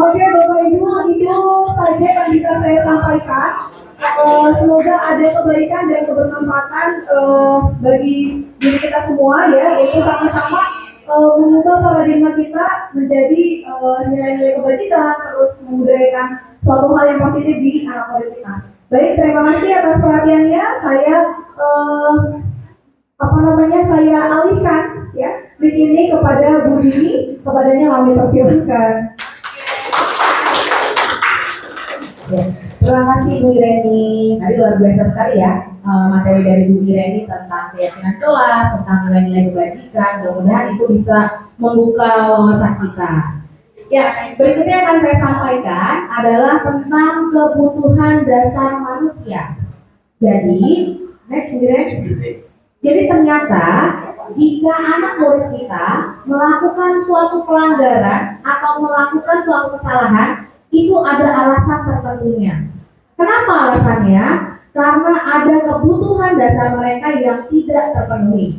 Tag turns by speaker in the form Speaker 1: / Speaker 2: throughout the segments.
Speaker 1: Oke Bapak Ibu, itu saja yang bisa saya sampaikan. Semoga ada kebaikan dan kebermanfaatan bagi diri kita semua ya, yaitu sama-sama mengubah paradigma kita menjadi nilai-nilai kebajikan, terus membudayakan suatu hal yang positif di anak murid kita. Baik, terima kasih atas perhatiannya. Saya saya alihkan ya mic ini kepada Bu Dini, kepadanya kami persilahkan.
Speaker 2: Ya, terima kasih Bu Ireni. Tadi luar biasa sekali ya materi dari Bu Ireni tentang keyakinan kelas, tentang nilai-nilai kebajikan. Mudah-mudahan itu bisa membuka wawasan kita. Ya, berikutnya yang akan saya sampaikan adalah tentang kebutuhan dasar manusia. Jadi, next Bu Ireni. Jadi ternyata jika anak murid kita melakukan suatu pelanggaran atau melakukan suatu kesalahan, itu ada alasan tertentunya. Kenapa alasannya? Karena ada kebutuhan dasar mereka yang tidak terpenuhi.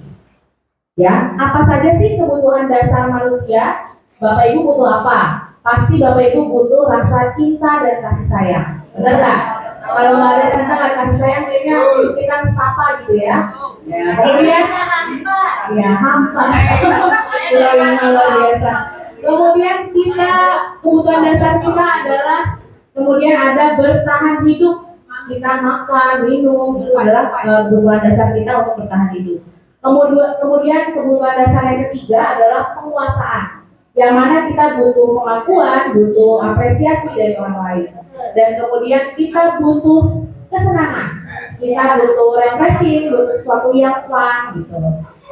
Speaker 2: Ya, apa saja sih kebutuhan dasar manusia? Bapak Ibu butuh apa? Pasti Bapak Ibu butuh rasa cinta dan kasih sayang. Benar nggak? Kalau nggak ada cinta dan kasih sayang, kayaknya kita sapa gitu ya. Ya, kemudian hampa. Luar biasa. Kemudian kebutuhan dasar kita adalah kemudian ada bertahan hidup. Kita makan, minum, itu adalah kebutuhan dasar kita untuk bertahan hidup. Kemudian kebutuhan dasar yang ketiga adalah penguasaan, yang mana kita butuh pengakuan, butuh apresiasi dari orang lain. Dan kemudian kita butuh kesenangan, kita butuh refreshing, butuh sesuatu yang fun gitu.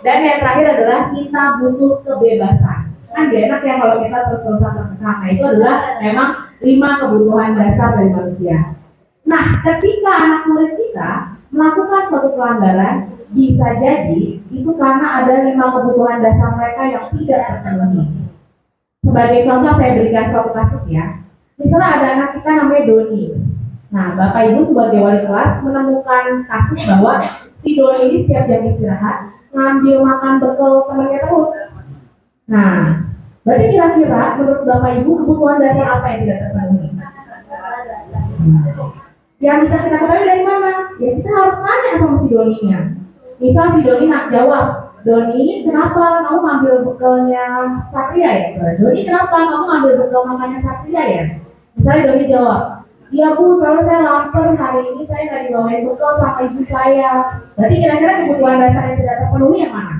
Speaker 2: Dan yang terakhir adalah kita butuh kebebasan. Kan gak enak ya kalau kita terus-terusan tertekan. Nah, itu adalah memang 5 kebutuhan dasar dari manusia. Nah, ketika anak murid kita melakukan suatu pelanggaran, bisa jadi itu karena ada 5 kebutuhan dasar mereka yang tidak terpenuhi. Sebagai contoh saya berikan suatu kasus ya. Misalnya ada anak kita namanya Doni. Nah, Bapak Ibu sebagai wali kelas menemukan kasus bahwa si Doni ini setiap jam istirahat ngambil makan bekal temannya terus. Nah, berarti kira-kira menurut Bapak Ibu kebutuhan dasar apa yang tidak terpenuhi? Yang bisa kita ketahui dari mana? Ya kita harus tanya sama si Doninya. Misal si Doni nak jawab, Doni kenapa kamu ngambil bekalnya Satria ya? Doni kenapa kamu ngambil bekal makannya Satria ya? Misalnya Doni jawab, iya Bu, soalnya saya lapar hari ini, saya nggak dibawain bekal sama ibu saya. Berarti kira-kira kebutuhan dasar yang tidak terpenuhi yang mana?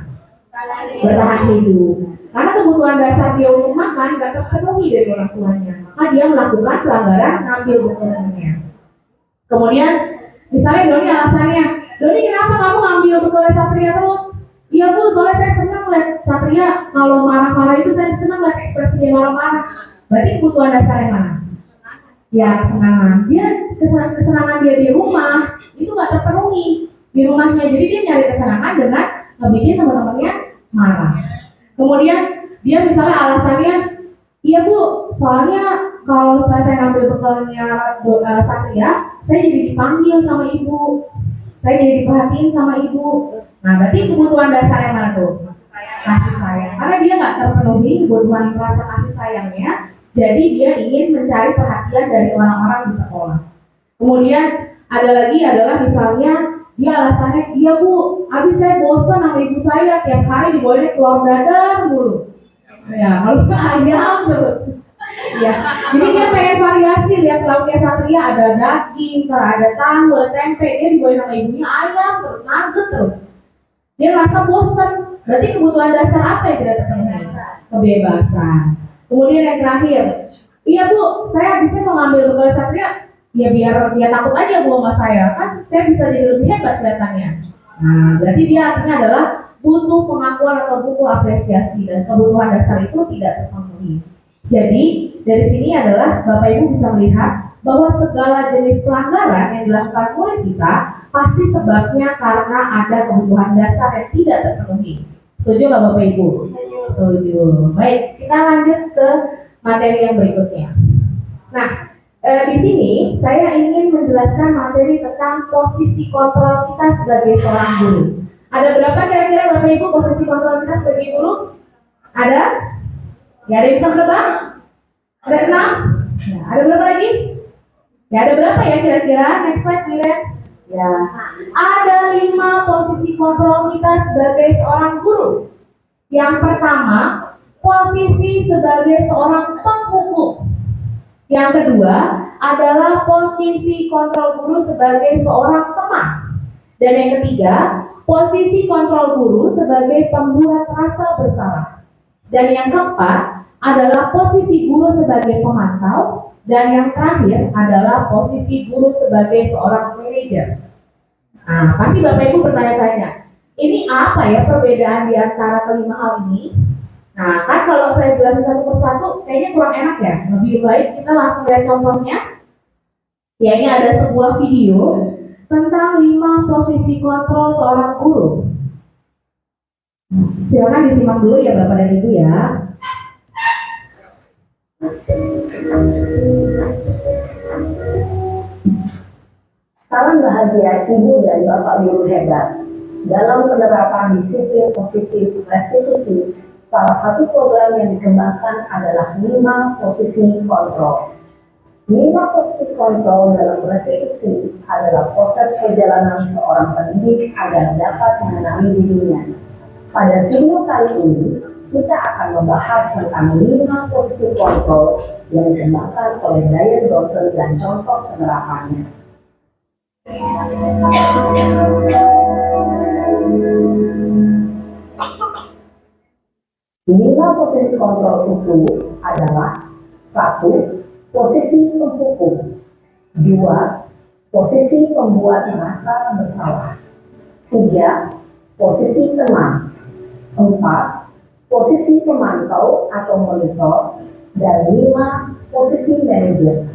Speaker 2: Bertahan hidup. Karena kebutuhan dasar dia untuk makan nggak terpenuhi dari orang tuanya, maka dia melakukan pelanggaran ngambil bekalnya. Kemudian, misalnya Doni alasannya, Doni kenapa kamu ngambil bekalnya Satria terus? Iya Bu, soalnya saya senang lihat Satria kalau marah-marah itu, saya senang lihat ekspresi dia marah-marah. Berarti kebutuhan dasar yang mana? Ya, kesenangan. Kesenangan dia di rumah itu nggak terpenuhi di rumahnya, jadi dia nyari kesenangan dengan ngebikin teman-temannya marah. Kemudian dia misalnya alasannya, iya Bu, soalnya kalau saya ngambil bekalnya Satria, saya jadi dipanggil sama ibu, saya jadi diperhatiin sama ibu. Nah, berarti kebutuhan dasar yang mana tuh? Kasih sayang. Karena dia nggak terpenuhi kebutuhan rasa kasih sayangnya, jadi dia ingin mencari perhatian dari orang-orang di sekolah. Kemudian ada lagi adalah misalnya dia alasannya, iya Bu, habis saya bosan sama ibu saya, tiap hari dibawain telur dadar mulu. Ya, kalau ayam terus. Ya, jadi dia pengen variasi, lihat lauknya Satria ada daging, ada tahu, ada tempe, dia dibawain sama ibunya ayam terus, nugget terus. Dia merasa bosan. Berarti kebutuhan dasar apa yang tidak terpenuhi? Kebebasan. Kemudian yang terakhir, iya Bu, saya bisa mengambil bekal satria, ya biar dia takut aja Bu sama saya, kan saya bisa jadi lebih hebat kelihatannya. Nah, berarti dia aslinya adalah butuh pengakuan atau butuh apresiasi, dan kebutuhan dasar itu tidak terpenuhi. Jadi dari sini adalah Bapak Ibu bisa melihat bahwa segala jenis pelanggaran yang dilakukan oleh kita pasti sebabnya karena ada kebutuhan dasar yang tidak terpenuhi. Setuju nggak Bapak Ibu? Setuju. Baik, kita lanjut ke materi yang berikutnya. Nah, di sini saya ingin menjelaskan materi tentang posisi kontrol kita sebagai seorang guru. Ada berapa kira-kira Bapak Ibu posisi kontrol kita sebagai guru? Ada? Ya, ada yang bisa menebak? Ada 6? Ya, ada berapa lagi? Ya, ada berapa ya kira-kira? Next slide, Miren. Ya, ada 5 posisi kontrol kita sebagai seorang guru. Yang pertama, posisi sebagai seorang penghukum. Yang kedua adalah posisi kontrol guru sebagai seorang teman. Dan yang ketiga, posisi kontrol guru sebagai pembuat rasa bersalah. Dan yang keempat adalah posisi guru sebagai pemantau. Dan yang terakhir adalah posisi guru sebagai seorang manajer. Nah, pasti Bapak Ibu bertanya-tanya, ini apa ya perbedaan di antara kelima hal ini? Nah, kan kalau saya jelasin satu persatu, kayaknya kurang enak ya. Lebih baik kita langsung lihat contohnya. Ya, ini ada sebuah video tentang 5 posisi kontrol seorang guru. Silakan disimak dulu ya Bapak dan Ibu ya.
Speaker 1: Salam bahagia Ibu dan Bapak Guru hebat. Dalam penerapan disiplin positif restitusi, salah satu program yang dikembangkan adalah 5 posisi kontrol. 5 posisi kontrol dalam restitusi adalah proses perjalanan seorang pendidik agar dapat mengenali dirinya. Pada video kali ini, kita akan membahas tentang 5 posisi kontrol yang dikembangkan oleh Diane Dawson dan contoh penerapannya. 5 posisi kontrol itu adalah 1. Posisi penghukum, 2. Posisi pembuat merasa bersalah, 3. Posisi teman, 4. Posisi pemantau atau monitor, dan 5. Posisi manajer.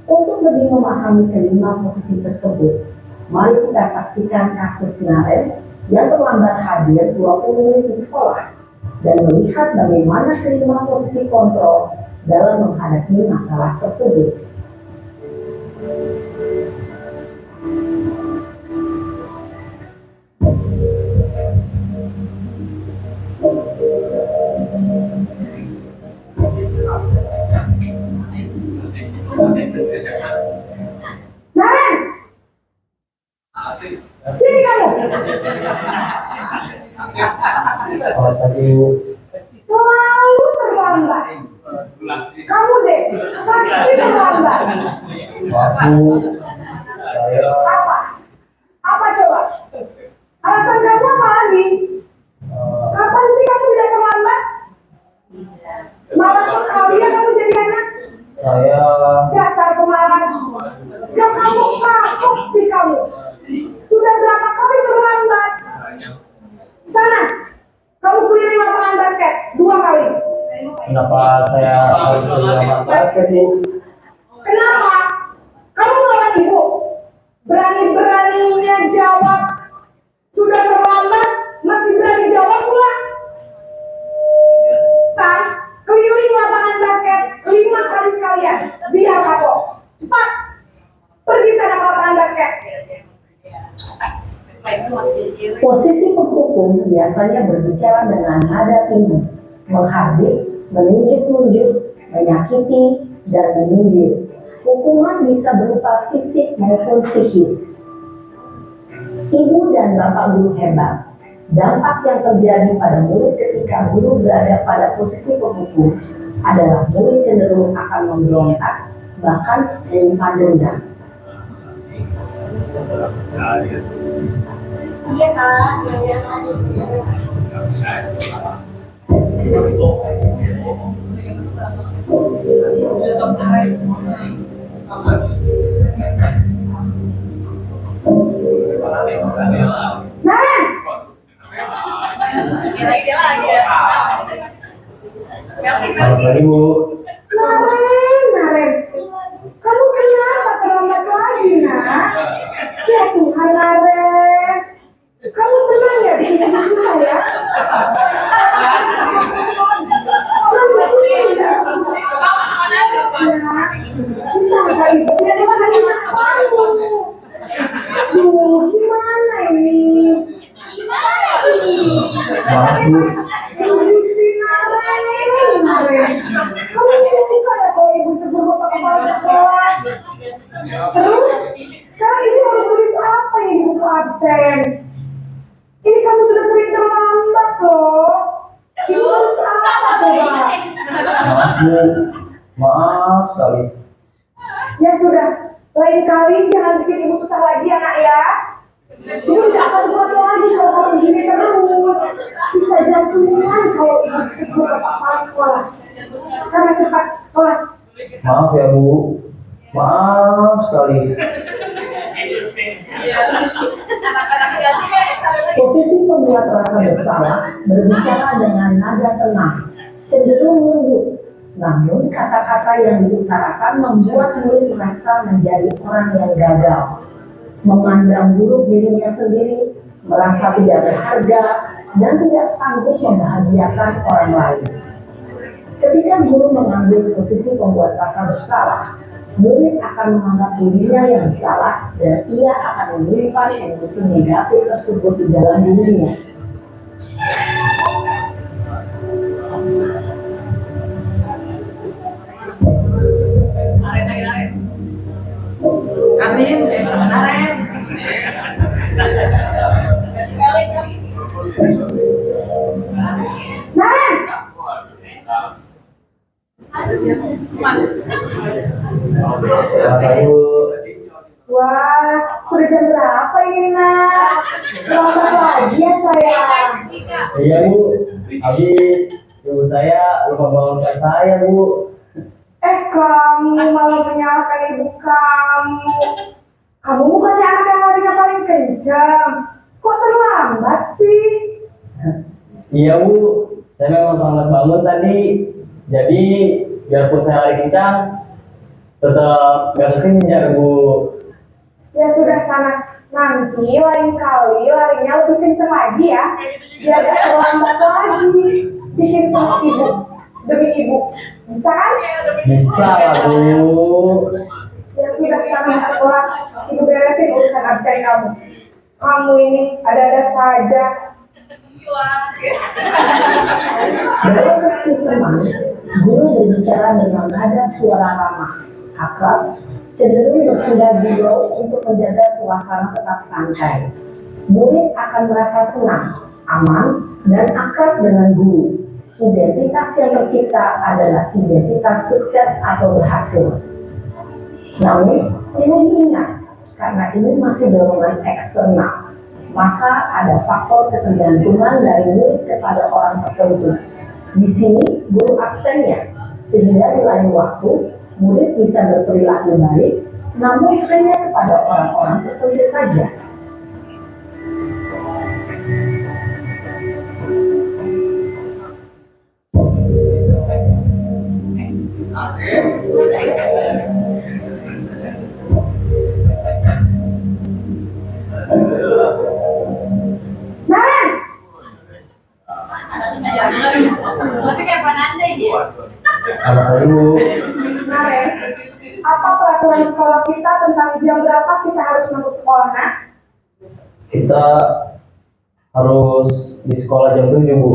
Speaker 1: Untuk lebih memahami kelima posisi tersebut, mari kita saksikan kasus Naren yang terlambat hadir 20 menit di sekolah dan melihat bagaimana kelima posisi kontrol dalam menghadapi masalah tersebut. Naren, sini kamu. Selalu terlambat. Kamu deh, pasti terlambat. Apa? Apa coba? Alasan kamu apa lagi? Kapan sih kamu tidak terlambat? Malas sekali ya kamu jadi anak.
Speaker 3: Saya
Speaker 1: Dasar pemalas. Dan kamu kapok sih kamu. Sudah berapa kali terlambat? Sana, kamu keliling lapangan basket 2 kali.
Speaker 3: kenapa saya harus terlambat basket, Bu?
Speaker 1: Kenapa? Kamu melawan ibu. Berani-beraninya jawab. Sudah terlambat, masih berani jawab pula. Tas, keliling lapangan basket 5 kali sekalian. Biar kapok. Cepat. Pergi sana ke lapangan basket. Posisi penghukum biasanya berbicara dengan nada tinggi, menghardik, menunjuk-nunjuk, menyakiti, dan menyindir. Hukuman bisa berupa fisik maupun psikis. Ibu dan Bapak guru hebat, dampak yang terjadi pada murid ketika guru berada pada posisi penghukum adalah murid cenderung akan memberontak, bahkan menyimpan dendam.
Speaker 4: Iya kak.
Speaker 2: Naren,
Speaker 3: Selamat pagi Bu.
Speaker 2: Naren, kamu kenapa terlambat lagi nak? Ya Tuhan Naren, kamu senang ya di ibu saya? Bisa nggak ibu? Ya coba kasih kamu. Duh, gimana ini?
Speaker 3: Maaf Bu.
Speaker 2: Gusti Naren, kamu suka ya kalau ibu tegur bapak kepala sekolah? Terus, sekarang ini harus tulis apa yang di buku absen? Ini kamu sudah sering terlambat loh. Ibu harus apa coba?
Speaker 3: Maaf Bu. Maaf sekali.
Speaker 2: Ya sudah, lain kali jangan bikin ibu susah lagi anak ya. Ibu tidak akan kuat lagi kalau kamu begini terus. Bisa jantungan kalau ibu tegur bapak kepala sekolah. Sana cepat kelas.
Speaker 3: Maaf ya Bu. Maaf sekali.
Speaker 1: Posisi pembuat rasa bersalah berbicara dengan nada tenang, cenderung lembut. Namun kata-kata yang diutarakan membuat murid merasa menjadi orang yang gagal, memandang buruk dirinya sendiri, merasa tidak berharga, dan tidak sanggup membahagiakan orang lain. Ketika guru mengambil posisi pembuat rasa bersalah, murid akan menganggap dirinya yang salah dan ia akan menyimpan emosi negatif tersebut di dalam dirinya.
Speaker 5: Amin, sebenarnya.
Speaker 2: Naren,
Speaker 3: Selamat pagi Bu.
Speaker 2: wah, sudah jam berapa ini nak? Selamat pagi ya sayang.
Speaker 3: Iya Bu. Habis ibu saya lupa bangunkan saya Bu.
Speaker 2: Kamu malah menyalahkan ibu kamu. Kamu bukannya anak yang larinya paling kencang. Kok terlambat sih?
Speaker 3: Iya Bu. Saya memang terlambat bangun tadi. Jadi biarpun saya lari kencang, tetap gak kekejar Bu.
Speaker 2: Ya sudah sana. Nanti lain kali larinya lebih kencang lagi ya. Biar gak terlambat lagi. Bikin sama ibu. Demi ibu. Bisa kan?
Speaker 3: Bisa lah Bu.
Speaker 2: Ya sudah sana masuk kelas. Ibu beresin urusan absen kamu. Kamu ini ada-ada saja.
Speaker 1: Dalam posisi tenang, guru berbicara dengan nada suara ramah, akrab, cenderung bersandar gurau untuk menjaga suasana tetap santai. Murid akan merasa senang, aman, dan akrab dengan guru. Identitas yang tercipta adalah identitas sukses atau berhasil. Namun, perlu diingat, karena ini masih dorongan eksternal, maka ada faktor ketergantungan dari murid kepada orang tertentu. Di sini, guru absennya, sehingga di lain waktu, murid bisa berperilaku baik, namun hanya kepada orang-orang tertentu saja.
Speaker 2: Naren,
Speaker 4: Tapi kayak pananda ini.
Speaker 3: Selamat pagi Bu.
Speaker 2: Naren, apa peraturan sekolah kita tentang jam berapa kita harus masuk sekolah, nak?
Speaker 3: Kita harus di sekolah jam 7 Bu.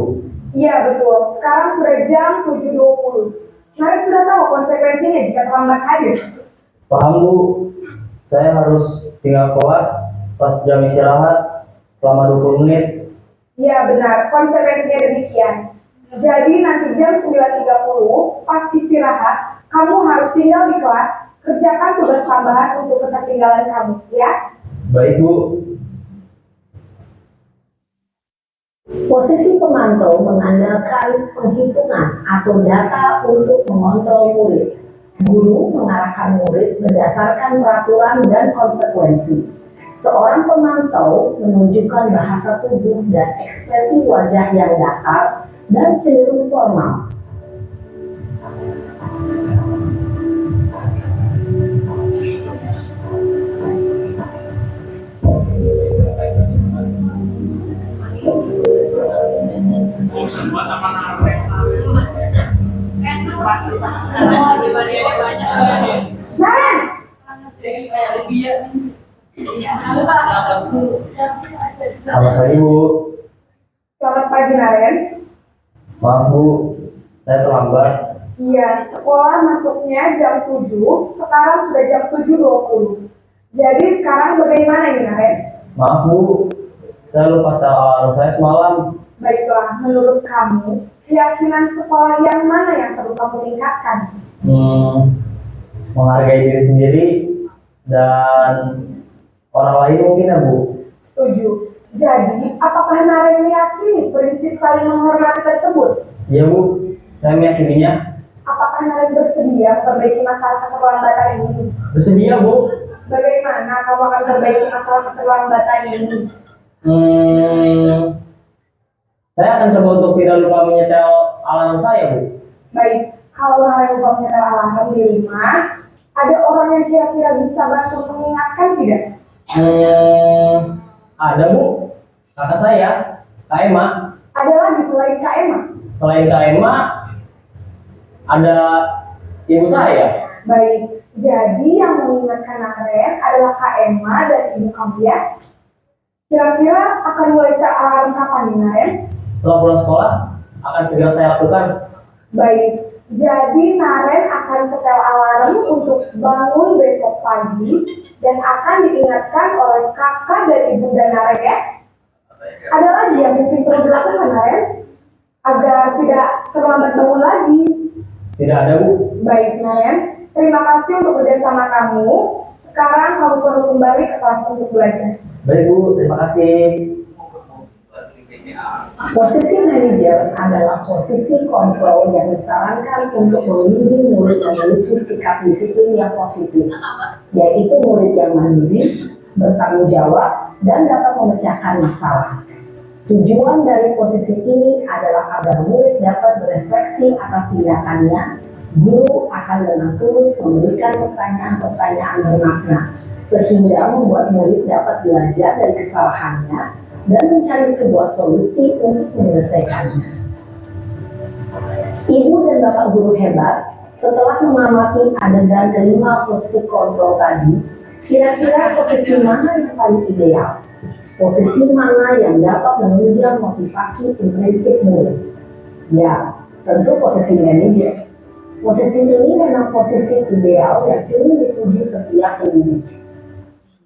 Speaker 2: Iya betul, sekarang sudah jam 7.20. Naren sudah tahu konsekuensinya jika terlambat hadir.
Speaker 3: Paham Bu. Saya harus tinggal kelas pas jam istirahat selama 20 menit.
Speaker 2: Iya benar, konsekuensinya demikian. Jadi nanti jam 9.30 pas istirahat, kamu harus tinggal di kelas, kerjakan tugas tambahan untuk ketertinggalan kamu, ya?
Speaker 3: Baik Bu.
Speaker 5: Posisi pemantau mengandalkan penghitungan atau data untuk mengontrol murid. Guru mengarahkan murid berdasarkan peraturan dan konsekuensi. Seorang pemantau menunjukkan bahasa tubuh dan ekspresi wajah yang datar dan cenderung formal.
Speaker 3: Selamat pagi Bu.
Speaker 2: Selamat pagi Naren.
Speaker 3: Maaf Bu, saya terlambat.
Speaker 2: Iya, sekolah masuknya jam 7, sekarang sudah jam 7.20. Jadi sekarang bagaimana ini Naren?
Speaker 3: Maaf Bu, saya lupa setel alarm saya semalam.
Speaker 2: Baiklah, menurut kamu, keyakinan sekolah yang mana yang perlu kamu tingkatkan?
Speaker 3: Menghargai diri sendiri dan orang lain mungkin ya Bu.
Speaker 2: Setuju. Jadi, apakah Naren meyakini prinsip saling menghormati tersebut?
Speaker 3: Iya Bu, saya meyakininya.
Speaker 2: Apakah Naren bersedia memperbaiki masalah keterlambatan ini?
Speaker 3: Bersedia Bu.
Speaker 2: Bagaimana kamu akan memperbaiki masalah keterlambatan ini?
Speaker 3: Saya akan coba untuk tidak lupa menyetel alarm saya Bu.
Speaker 2: Baik, kalau Naren lupa menyetel alarm di rumah, ada orang yang kira-kira bisa bantu mengingatkan tidak?
Speaker 3: Ada Bu, kakak saya, Kak Emma.
Speaker 2: Ada lagi selain Kak Emma?
Speaker 3: Selain Kak Emma, ada ibu saya.
Speaker 2: Baik, jadi yang mengingatkan Naren adalah Kak Emma dan ibu kamu ya? Kira-kira akan mulai set alarm kapan nih Naren?
Speaker 3: Setelah pulang sekolah, akan segera saya lakukan.
Speaker 2: Baik, jadi Naren akan setel alarm untuk bangun besok pagi dan akan diingatkan oleh kakak dan ibu dan Naren ya. Ada lagi yang mesti perlu dilakukan Naren agar tidak terlambat bangun lagi.
Speaker 3: Tidak ada Bu.
Speaker 2: Baik Naren, terima kasih untuk kerjasama kamu. Sekarang kamu perlu kembali ke kelas untuk belajar.
Speaker 3: Baik Bu, terima kasih.
Speaker 5: Posisi manajer adalah posisi kontrol yang disarankan untuk membimbing murid memiliki sikap disiplin yang positif, yaitu murid yang mandiri, bertanggung jawab, dan dapat memecahkan masalah. Tujuan dari posisi ini adalah agar murid dapat berefleksi atas tindakannya. Guru akan dengan tulus memberikan pertanyaan-pertanyaan bermakna, sehingga membuat murid dapat belajar dari kesalahannya dan mencari sebuah solusi untuk menyelesaikannya. Ibu dan bapak guru hebat, setelah mengamati adegan kelima posisi kontrol tadi, kira-kira posisi mana yang paling ideal? Posisi mana yang dapat menunjang motivasi intrinsik murid? Ya, tentu posisi manajer. Posisi ini memang posisi ideal yang ingin dituju setiap pendidik.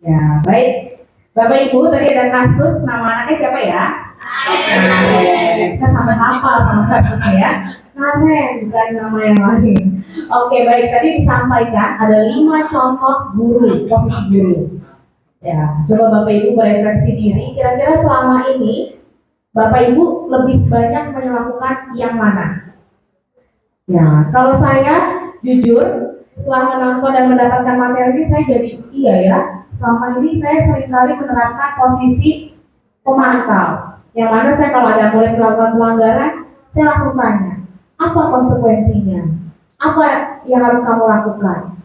Speaker 2: Ya, baik. Bapak Ibu, tadi ada kasus, nama anaknya siapa ya? Naren. Kita sampai hafal sama kasusnya ya. Naren, bukan nama yang lain. Oke, baik. Tadi disampaikan ada 5 contoh guru, posisi guru. Ya, coba Bapak Ibu berefleksi diri. Kira-kira selama ini Bapak Ibu lebih banyak melakukan yang mana? Ya, kalau saya jujur setelah menonton dan mendapatkan materi ini saya jadi iya ya. Selama ini saya seringkali menerapkan posisi pemantau. Yang mana saya kalau ada murid melakukan pelanggaran, saya langsung tanya, apa konsekuensinya? Apa yang harus kamu lakukan?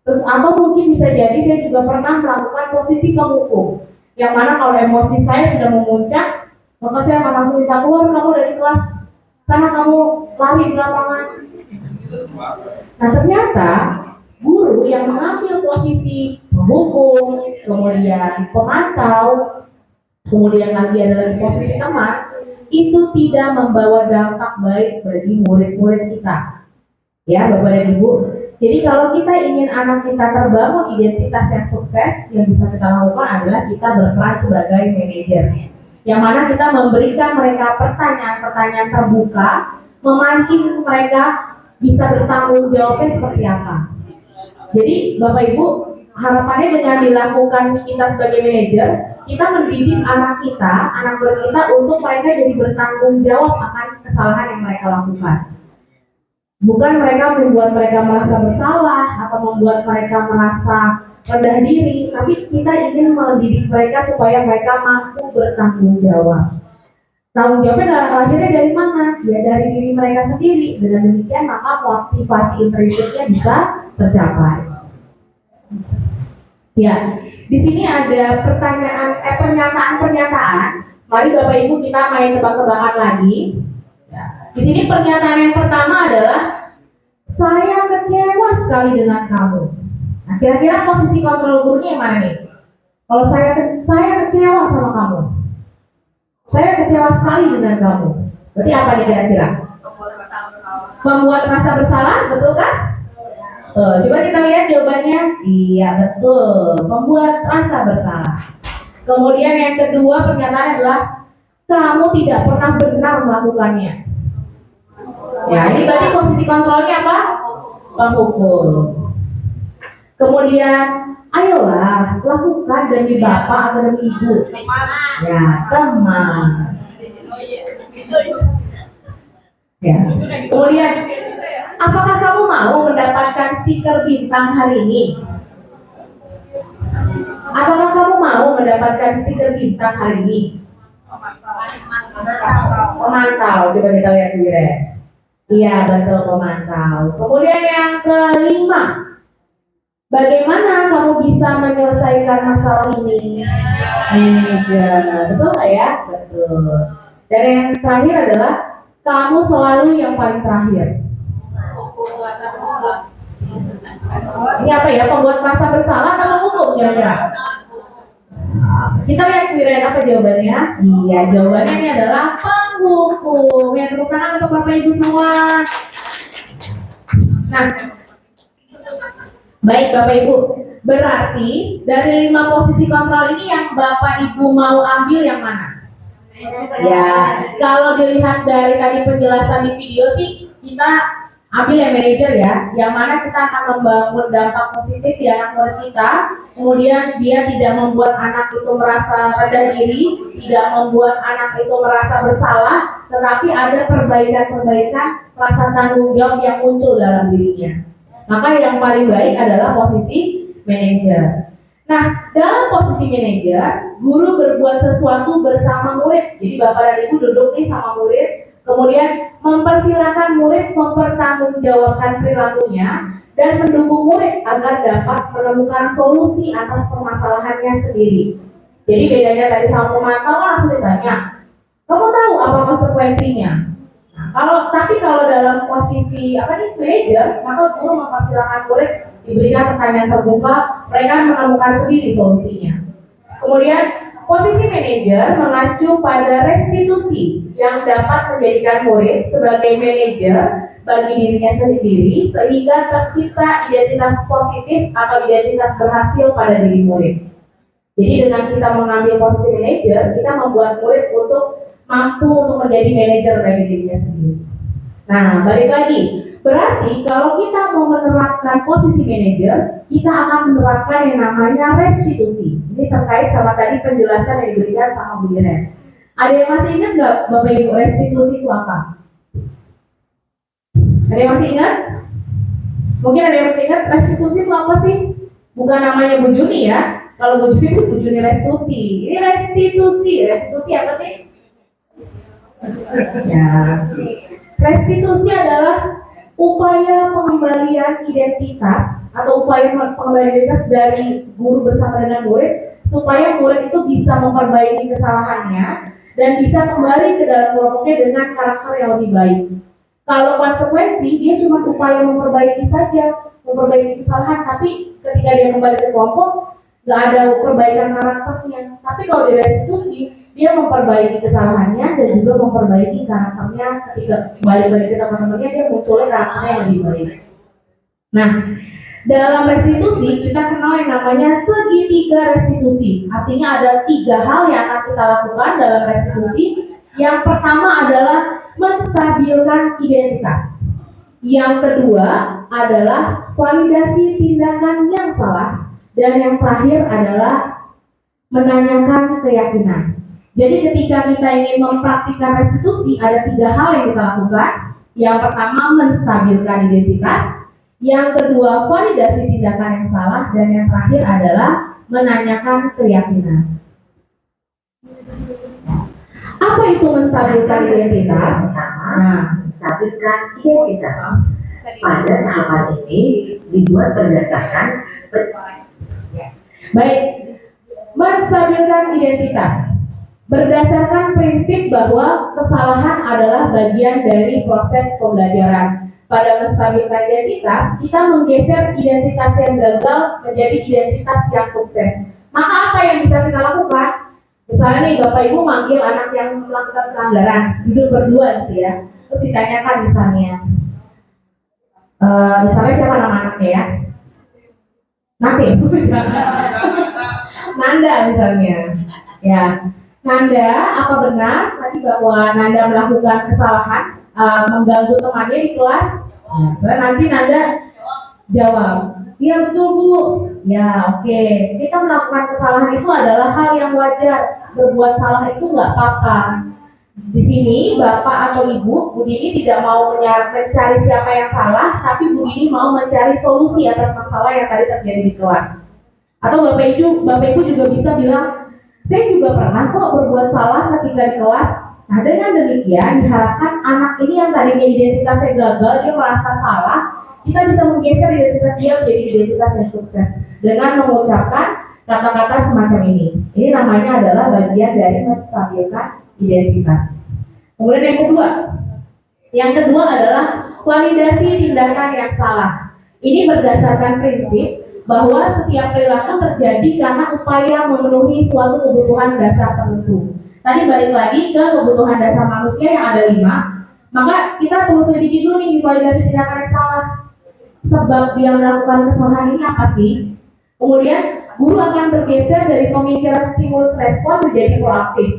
Speaker 2: Terus atau mungkin bisa jadi saya juga pernah melakukan posisi penghukum. Yang mana kalau emosi saya sudah memuncak, maka saya akan langsung minta keluar kamu dari kelas. Sana kamu lari di lapangan. Nah ternyata guru yang mengambil posisi penghukum, kemudian pemantau, kemudian lagi adalah posisi teman, itu tidak membawa dampak baik bagi murid-murid kita. Ya Bapak dan Ibu. Jadi kalau kita ingin anak kita terbangun identitas yang sukses, yang bisa kita lakukan adalah kita berperan sebagai manajer. Yang mana kita memberikan mereka pertanyaan-pertanyaan terbuka, memancing mereka bisa bertanggung jawabnya seperti apa. Jadi Bapak Ibu harapannya dengan dilakukan kita sebagai manajer, kita mendidik anak kita, anak murid kita untuk mereka jadi bertanggung jawab akan kesalahan yang mereka lakukan. Bukan mereka membuat mereka merasa bersalah atau membuat mereka merasa rendah diri, tapi kita ingin mendidik mereka supaya mereka mampu bertanggung jawab. Tanggung jawabnya akhirnya dari mana? Ya dari diri mereka sendiri. Dengan demikian maka motivasi intrinsiknya bisa tercapai. Ya, di sini ada pernyataan-pernyataan. Mari Bapak Ibu kita main tebak-tebakan lagi. Ya. Di sini pernyataan yang pertama adalah saya kecewa sekali dengan kamu. Nah, kira-kira posisi kontrol gurunya yang mana nih? Kalau saya kecewa sama kamu. Saya kecewa sekali dengan kamu. Berarti apa nih kira-kira? Membuat rasa bersalah, betul kan? Coba kita lihat jawabannya. Iya betul, membuat rasa bersalah. Kemudian yang kedua pernyataan adalah kamu tidak pernah benar melakukannya. Ya ini berarti posisi kontrolnya apa? Penghukum. Kemudian ayolah lakukan demi bapak atau demi ibu. Ya teman. Ya. Kemudian apakah kamu mau mendapatkan stiker bintang hari ini? Apakah kamu mau mendapatkan stiker bintang hari ini? Pemantau, coba kita lihat dulu ya. Iya betul, pemantau. Kemudian yang kelima, bagaimana kamu bisa menyelesaikan masalah ini? Manajer, betul nggak ya? Betul. Dan yang terakhir adalah kamu selalu yang paling terakhir. Ini apa ya? Pembuat merasa bersalah atau hukum kira-kira? Kita lihat Wiren apa jawabannya? Iya, jawabannya ini adalah penghukum. Ya, tepuk tangan untuk Bapak Ibu semua. Nah, baik Bapak Ibu. Berarti dari 5 posisi kontrol ini yang Bapak Ibu mau ambil yang mana? Ya, kalau dilihat dari tadi penjelasan di video sih kita ambil yang manajer ya, yang mana kita akan membangun dampak positif di anak murid kita. Kemudian dia tidak membuat anak itu merasa rendah diri, tidak membuat anak itu merasa bersalah, tetapi ada perbaikan-perbaikan rasa tanggung jawab yang muncul dalam dirinya. Maka yang paling baik adalah posisi manajer. Nah, dalam posisi manajer, guru berbuat sesuatu bersama murid. Jadi Bapak dan Ibu duduk nih sama murid, kemudian mempersilahkan murid mempertanggungjawabkan perilakunya dan mendukung murid agar dapat menemukan solusi atas permasalahannya sendiri. Jadi bedanya tadi sama pemantau kan langsung ditanya, kamu tahu apa konsekuensinya? Nah, tapi kalau dalam posisi manajer, maka guru mempersilahkan murid diberikan pertanyaan terbuka, mereka menemukan sendiri solusinya. Kemudian posisi manajer mengacu pada restitusi yang dapat menjadikan murid sebagai manajer bagi dirinya sendiri sehingga tercipta identitas positif atau identitas berhasil pada diri murid. Jadi dengan kita mengambil posisi manajer, kita membuat murid untuk mampu untuk menjadi manajer bagi dirinya sendiri. Nah, balik lagi, berarti kalau kita mau menerapkan posisi manajer, kita akan menerapkan yang namanya restitusi. Ini terkait sama tadi penjelasan yang diberikan sama Bu Iren. Ada yang masih ingat nggak Bapak Ibu restitusi itu apa? Ada yang masih ingat? Mungkin ada yang masih ingat restitusi itu apa sih? Bukan namanya Bu Juni ya. Kalau Bu Juni itu Bu Juni Restuti. Ini restitusi. Restitusi apa sih? Ya. Restitusi adalah upaya pengembalian identitas atau upaya pengembalian identitas dari guru bersama dengan murid supaya murid itu bisa memperbaiki kesalahannya dan bisa kembali ke dalam kelompoknya dengan karakter yang lebih baik. Kalau konsekuensi dia cuma upaya memperbaiki saja, memperbaiki kesalahan, tapi ketika dia kembali ke kelompok nggak ada perbaikan karakternya. Tapi kalau di restitusi dia memperbaiki kesalahannya dan juga memperbaiki karakternya. Ketika kembali ke teman-temannya dia munculnya karakternya yang lebih baik. Nah, dalam restitusi kita kenal yang namanya segitiga restitusi. Artinya ada 3 hal yang akan kita lakukan dalam restitusi. Yang pertama adalah menstabilkan identitas. Yang kedua adalah validasi tindakan yang salah. Dan yang terakhir adalah menanyakan keyakinan. Jadi ketika kita ingin mempraktikkan restitusi, ada 3 hal yang kita lakukan. Yang pertama, menstabilkan identitas. Yang kedua, validasi tindakan yang salah. Dan yang terakhir adalah menanyakan keyakinan. Apa itu menstabilkan identitas?
Speaker 5: Nah, menstabilkan identitas. Pada tahapan ini dibuat berdasarkan
Speaker 2: Baik, menstabilkan identitas berdasarkan prinsip bahwa kesalahan adalah bagian dari proses pembelajaran. Pada menstabilkan identitas, kita menggeser identitas yang gagal menjadi identitas yang sukses. Maka apa yang bisa kita lakukan? Misalnya nih, Bapak Ibu manggil anak yang melakukan pelanggaran, duduk berdua gitu ya. Terus ditanyakan misalnya, misalnya siapa nama anaknya ya? Nanti, Nanda misalnya. Ya, Nanda, apa benar tadi bahwa Nanda melakukan kesalahan, mengganggu temannya di kelas? Misalnya nanti Nanda jawab, iya betul Bu. Ya oke. Kita melakukan kesalahan itu adalah hal yang wajar. Berbuat salah itu nggak apa-apa. Di sini Bapak atau Ibu, Bu Dini tidak mau mencari siapa yang salah, tapi Bu Dini mau mencari solusi atas masalah yang tadi terjadi di kelas. Atau Bapak Ibu juga bisa bilang, saya juga pernah kok berbuat salah ketika di kelas. Nah dengan demikian diharapkan anak ini yang tadinya identitasnya gagal, dia merasa salah, kita bisa menggeser identitas dia menjadi identitas yang sukses dengan mengucapkan kata-kata semacam ini. Ini namanya adalah bagian dari menstabilkan identitas. Kemudian yang kedua adalah validasi tindakan yang salah. Ini berdasarkan prinsip bahwa setiap perilaku terjadi karena upaya memenuhi suatu kebutuhan dasar tertentu. Tadi balik lagi ke kebutuhan dasar manusia yang ada 5, maka kita perlu selidiki dulu nih validasi tindakan yang salah. Sebab dia melakukan kesalahan ini apa sih? Kemudian guru akan bergeser dari pemikiran stimulus respon menjadi proaktif.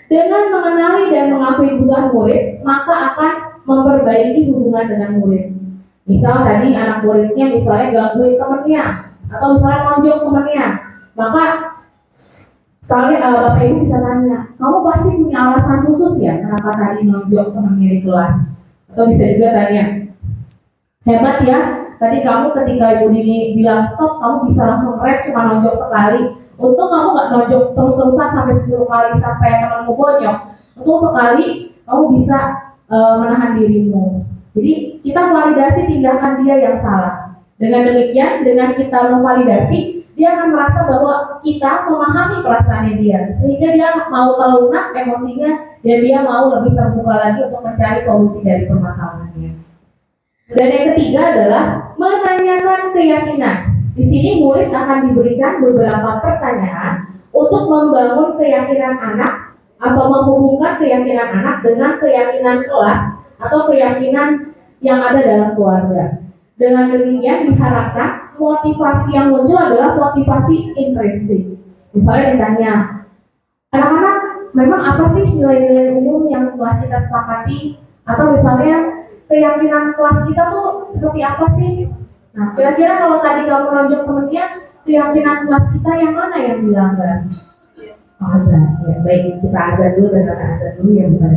Speaker 2: Dengan mengenali dan mengakui kebutuhan murid, maka akan memperbaiki hubungan dengan murid. Misal tadi anak muridnya misalnya gangguin temennya, atau misalnya nonjok temennya, maka Bapak Ibu bisa tanya, kamu pasti punya alasan khusus ya kenapa tadi nonjok temennya di kelas? Atau bisa juga tanya, hebat ya, tadi kamu ketika Ibu Dini bilang stop, kamu bisa langsung rep cuma nonjok sekali. Untung kamu nggak nonjok terus-terusan sampai 10 kali sampai temanmu bonyok. Untung sekali kamu bisa menahan dirimu. Jadi kita validasi tindakan dia yang salah. Dengan demikian, dengan kita memvalidasi, dia akan merasa bahwa kita memahami perasaannya dia, sehingga dia mau melunak emosinya dan dia mau lebih terbuka lagi untuk mencari solusi dari permasalahannya. Dan yang ketiga adalah menanyakan keyakinan. Di sini murid akan diberikan beberapa pertanyaan untuk membangun keyakinan anak atau menghubungkan keyakinan anak dengan keyakinan kelas atau keyakinan yang ada dalam keluarga. Dengan demikian diharapkan motivasi yang muncul adalah motivasi intrinsik. Misalnya ditanya, anak-anak memang apa sih nilai-nilai umum yang telah kita sepakati? Atau misalnya keyakinan kelas kita tuh seperti apa sih? Nah, kira-kira kalau tadi kamu nonjok temennya, keyakinan kelas kita yang mana yang dilanggar? Azan, ya baik, kita azan dulu dan kata azan dulu ya bukan.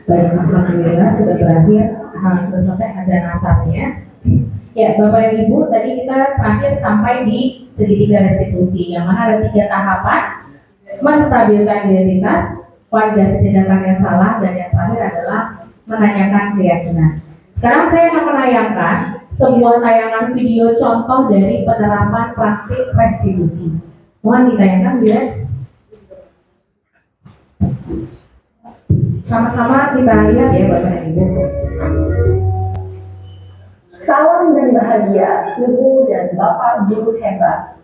Speaker 2: Baik, alhamdulillah sudah berakhir, sudah selesai ajaran asarnya. Ya, Bapak dan Ibu, tadi kita terakhir sampai di segitiga restitusi, yang mana ada 3 tahapan: menstabilkan identitas, validasi tindakan yang salah, dan yang terakhir adalah menanyakan keyakinan. Sekarang saya akan menayangkan sebuah tayangan video contoh dari penerapan praktik restitusi. Mohon ditayangkan, Bila. Sama-sama kita lihat ya, Bapak dan Ibu.
Speaker 5: Salam dan bahagia Ibu dan Bapak guru hebat.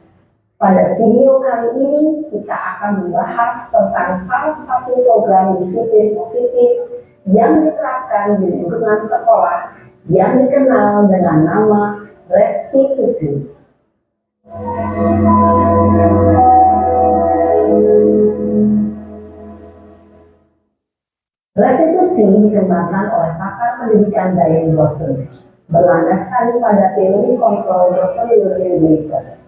Speaker 5: Pada video kali ini kita akan membahas tentang salah satu program disiplin positif yang diterapkan di lingkungan sekolah yang dikenal dengan nama restitusi. Restitusi dikembangkan oleh pakar pendidikan Diane Lawson, berlandaskan pada teori kontrol Dr. Jurgen Gleiser.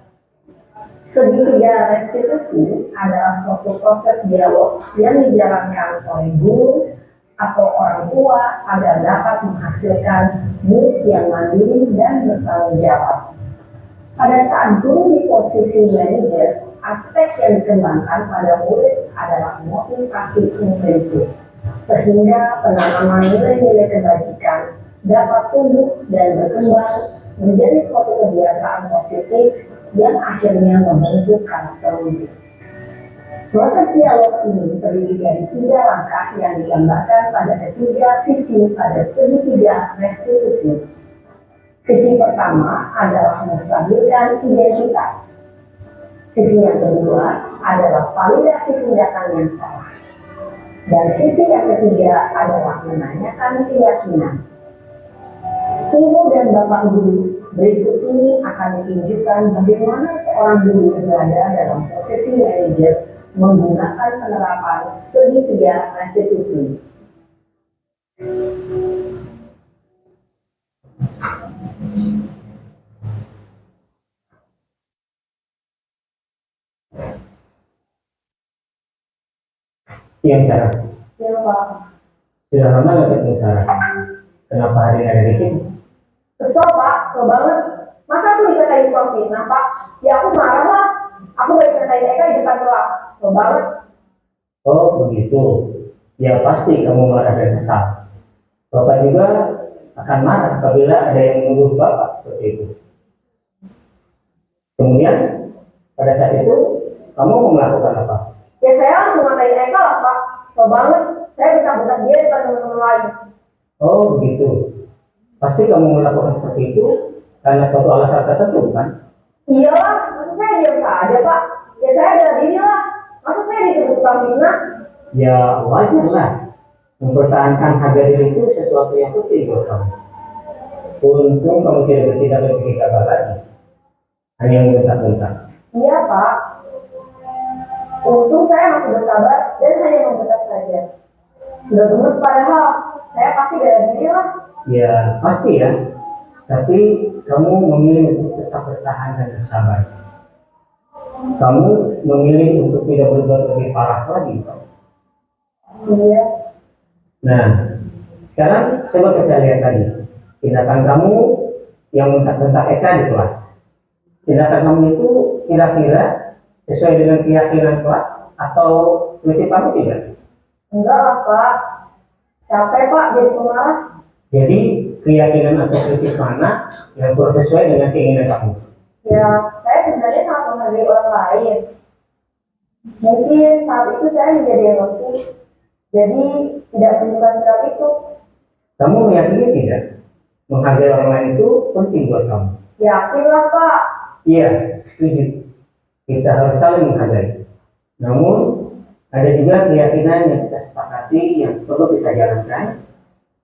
Speaker 5: Segitiga restitusi adalah suatu proses dialog yang dijalankan oleh guru atau orang tua agar dapat menghasilkan murid yang mandiri dan bertanggung jawab. Pada saat guru di posisi manajer, aspek yang dikembangkan pada murid adalah motivasi intrinsik, sehingga penanaman nilai-nilai kebajikan dapat tumbuh dan berkembang menjadi suatu kebiasaan positif yang akhirnya membentuk karakter murid. Proses dialog ini terdiri dari 3 langkah yang digambarkan pada ketiga sisi pada segitiga restitusi. Sisi pertama adalah menstabilkan identitas. Sisi yang kedua adalah validasi tindakan yang salah. Dan sisi yang ketiga adalah menanyakan keyakinan. Ibu dan Bapak guru, berikut ini akan ditunjukkan bagaimana seorang guru berada dalam posisi manajer menggunakan penerapan segitiga restitusi.
Speaker 3: Yang Sarah,
Speaker 5: Ya Pak,
Speaker 3: sudah lama nggak ketemu Sarah? Kenapa hari ini ada di sini?
Speaker 5: kesel Pak, kesel banget. Masa aku dikatain tukang fitnah Pak? Ya aku marah lah. Aku baik ngatain Eka di depan kelas. Kesel banget.
Speaker 3: Oh begitu. Ya pasti kamu marah dan kesal. Bapak juga akan marah apabila ada yang menuduh Bapak seperti itu. Kemudian pada saat itu kamu mau melakukan apa?
Speaker 5: Ya saya langsung ngatain Eka lah Pak. Kesel banget. Saya bentak-bentak dia depan teman-teman lain.
Speaker 3: Oh begitu. Pasti kamu melakukan seperti itu karena suatu alasan tertentu kan?
Speaker 5: Iyalah, masa saya diam saja Pak? Ya saya bela diri lah. Masa saya dituduh tukang fitnah?
Speaker 3: Ya wajar lah. Mempertahankan harga diri itu sesuatu yang penting buat kamu. Untung kamu tidak bertindak lebih gagal lagi. Hanya membentak-bentak.
Speaker 5: Iya Pak. Untung saya masih bersabar dan hanya membentak saja. Sudah gemes padahal. Saya pasti bela diri lah.
Speaker 3: Ya pasti ya. Tapi kamu memilih untuk tetap bertahan dan bersabar. Kamu memilih untuk tidak berbuat lebih parah lagi.
Speaker 5: Iya.
Speaker 3: Nah, sekarang coba kita lihat tadi tindakan kamu yang bentak-bentak Eka di kelas. Tindakan kamu itu kira-kira sesuai dengan keyakinan kelas atau prinsip kamu tidak?
Speaker 5: Enggak lah Pak. Capek Pak jadi pemarah.
Speaker 3: Jadi keyakinan atau prinsip mana yang kurang sesuai dengan keinginan kamu?
Speaker 5: Ya, saya sebenarnya sangat menghargai orang lain. Mungkin saat itu saya menjadi emosi. Jadi tidak menunjukkan sikap itu.
Speaker 3: Kamu meyakini tidak? Menghargai orang lain itu penting buat kamu.
Speaker 5: Yakinlah Pak.
Speaker 3: Iya, setuju. Kita harus saling menghargai. Namun ada juga keyakinan yang kita sepakati yang perlu kita jalankan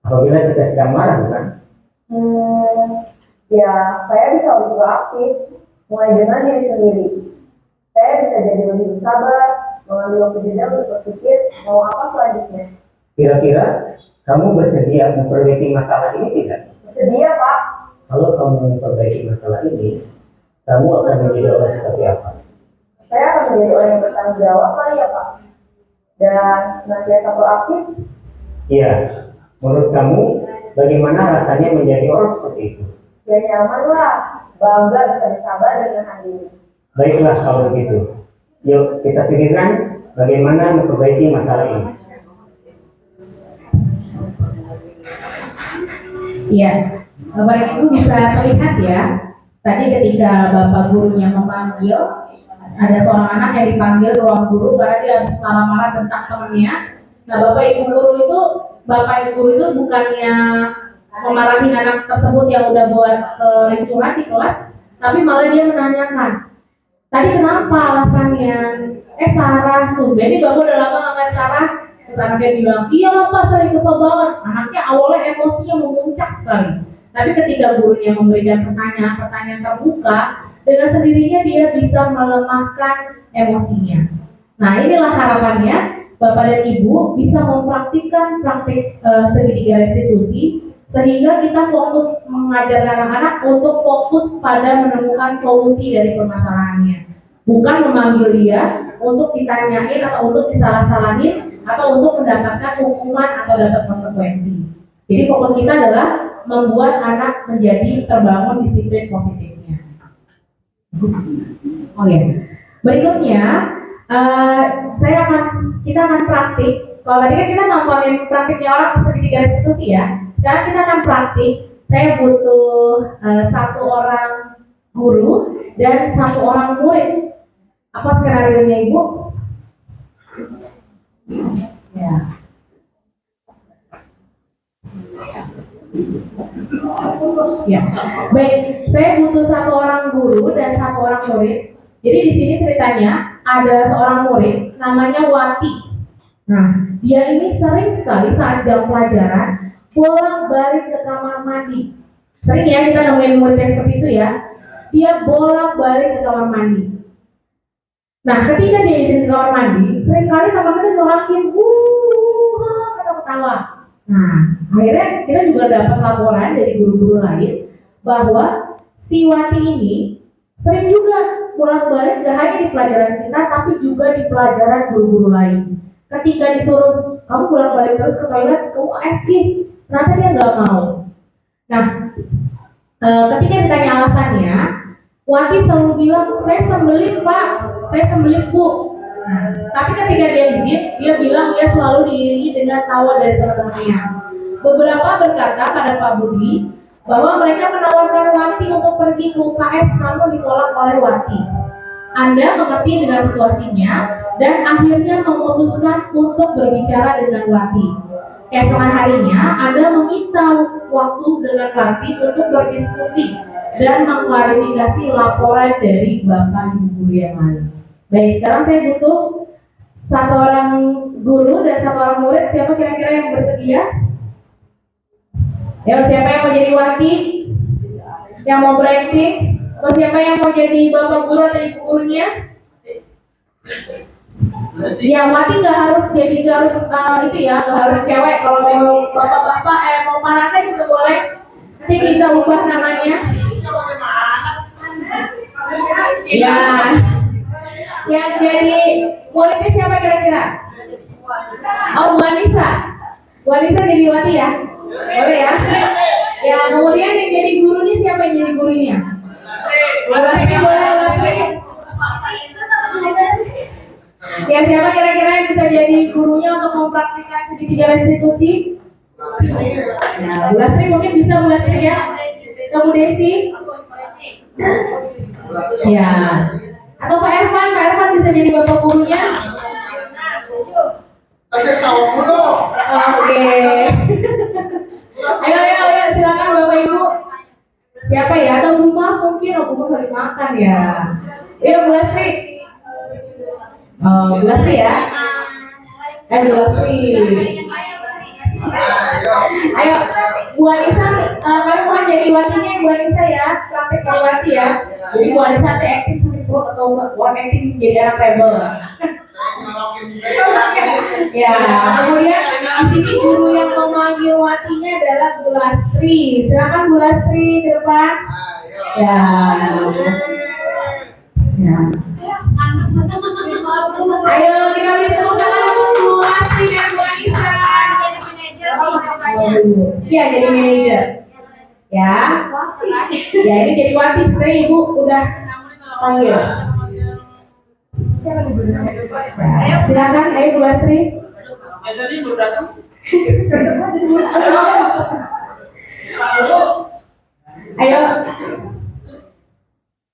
Speaker 3: apabila kita sedang marah, bukan?
Speaker 5: Ya, saya bisa lebih proaktif, mulai dengan diri sendiri. Saya bisa jadi lebih bersabar, mengambil waktu jeda untuk berpikir mau apa selanjutnya.
Speaker 3: Kira-kira kamu bersedia memperbaiki masalah ini tidak?
Speaker 5: Bersedia Pak.
Speaker 3: Kalau kamu memperbaiki masalah ini, kamu akan menjadi orang seperti apa?
Speaker 5: Saya akan menjadi orang yang bertanggung jawab kali ya Pak. Dan senantiasa proaktif.
Speaker 3: Iya, menurut kamu bagaimana rasanya menjadi orang seperti itu?
Speaker 5: Ya nyaman lah, bangga bisa bersahabat dengan Andini.
Speaker 3: Baiklah kalau begitu. Yuk kita pikirkan bagaimana memperbaiki masalah ini.
Speaker 2: Iya, Bapak dan Ibu bisa terlihat ya, tadi ketika Bapak gurunya memanggil, ada seorang anak yang dipanggil ke ruang guru karena dia habis marah-marah tentang temannya. Nah, Bapak Ibu guru itu, Bapak Ibu guru itu bukannya memarahi anak tersebut yang udah buat kericuhan di kelas, tapi malah dia menanyakan, tadi kenapa alasannya? Sarah tuh, jadi Bapak udah lama ngeliat Sarah. Terus anaknya bilang, iya lah Pak, saya kesel banget. Anaknya awalnya emosinya memuncak sekali. Tapi ketika gurunya memberikan pertanyaan terbuka, dengan sendirinya dia bisa melemahkan emosinya. Nah, inilah harapannya Bapak dan Ibu bisa mempraktikkan praktik segitiga restitusi sehingga kita fokus mengajar anak-anak untuk fokus pada menemukan solusi dari permasalahannya. Bukan memanggil dia untuk ditanyain atau untuk disalah-salahin atau untuk mendapatkan hukuman atau dapat konsekuensi. Jadi fokus kita adalah membuat anak menjadi terbangun disiplin positifnya. Oh ya, berikutnya kita akan praktik. Kalau tadi kan kita nontonin praktiknya orang segitiga restitusi ya. Sekarang kita akan praktik. Saya butuh satu orang guru dan satu orang murid. Apa skenario-nya Ibu? Ya. Ya, baik. Saya butuh satu orang guru dan satu orang murid. Jadi di sini ceritanya ada seorang murid namanya Wati. Nah, dia ini sering sekali saat jam pelajaran bolak-balik ke kamar mandi. Sering ya kita nemuin murid yang seperti itu ya. Dia bolak-balik ke kamar mandi. Nah, ketika dia izin ke kamar mandi, seringkali teman-teman norakin, ketawa. Nah, akhirnya kita juga dapat laporan dari guru-guru lain bahwa si Wati ini sering juga bolak-balik gak hanya di pelajaran kita, tapi juga di pelajaran guru-guru lain. Ketika disuruh kamu bolak-balik terus ke toilet, kamu ASG, ternyata dia nggak mau. Nah, ketika ditanya alasannya, Wati selalu bilang, saya sembelit Pak, saya sembelit Bu. Nah, tapi ketika dia izin, dia bilang dia selalu diiringi dengan tawa dari teman-temannya. Beberapa berkata pada Pak Budi bahwa mereka menawarkan Wati untuk pergi ke UKS namun ditolak oleh Wati. Anda mengerti dengan situasinya dan akhirnya memutuskan untuk berbicara dengan Wati. Keesokan harinya, Anda meminta waktu dengan Wati untuk berdiskusi dan mengklarifikasi laporan dari Bapak Ibu guru yang lain. Baik, sekarang saya butuh satu orang guru dan satu orang murid. Siapa kira-kira yang bersedia? Ayo, siapa yang mau jadi Wati? Yang mau berakting? Atau siapa yang mau jadi Bapak guru atau Ibu gurunya? Ya, Wati nggak harus jadi, nggak harus itu ya, nggak harus cewek. Kalau mau bapak-bapak, mau panasnya juga boleh. Nanti kita ubah namanya. Ya, yang jadi muridnya siapa kira-kira? Oh, Wanisa. Wanisa jadi Wati ya? Boleh ya? Ya, kemudian yang jadi gurunya siapa yang jadi gurunya? Lasri, boleh Lasri? Ya, siapa kira-kira yang bisa jadi gurunya untuk mempraktikkan segitiga restitusi? Nah, Bu Lasri mungkin bisa Bu Lasri ya? Kamu Desi? Ya. Atau Pak Ervan bisa jadi bapak gurunya?
Speaker 6: Kasih tahu dulu.
Speaker 2: Oke. Ayo, silakan Bapak Ibu. Siapa ya? Atau rumah mungkin, rumah harus makan ya. Ayo Bu Lasri. Bu Lasri ya. Bu Lasri. Ayo, Bu Anissa, kamu mau jadi Watinya Bu Anissa ya, praktek jadi Wati ya. Jadi Bu Anissa nanti acting seperti pro atau acting jadi anak rebel. Ya, kemudian di sini guru yang memanggil Watinya adalah Bu Lasri. Silakan Bu Lasri ke depan. Ya. Ya. Ayo kita beri tepuk tangan untuk Bu Lasri dan Bu Anissa. Iya, jadi manajer. Ya. Ya ini jadi Wati, sebenarnya Ibu udah panggil. Ya, silakan, ayo Bu Lastri.
Speaker 6: Ya tadi baru datang.
Speaker 2: Ayo.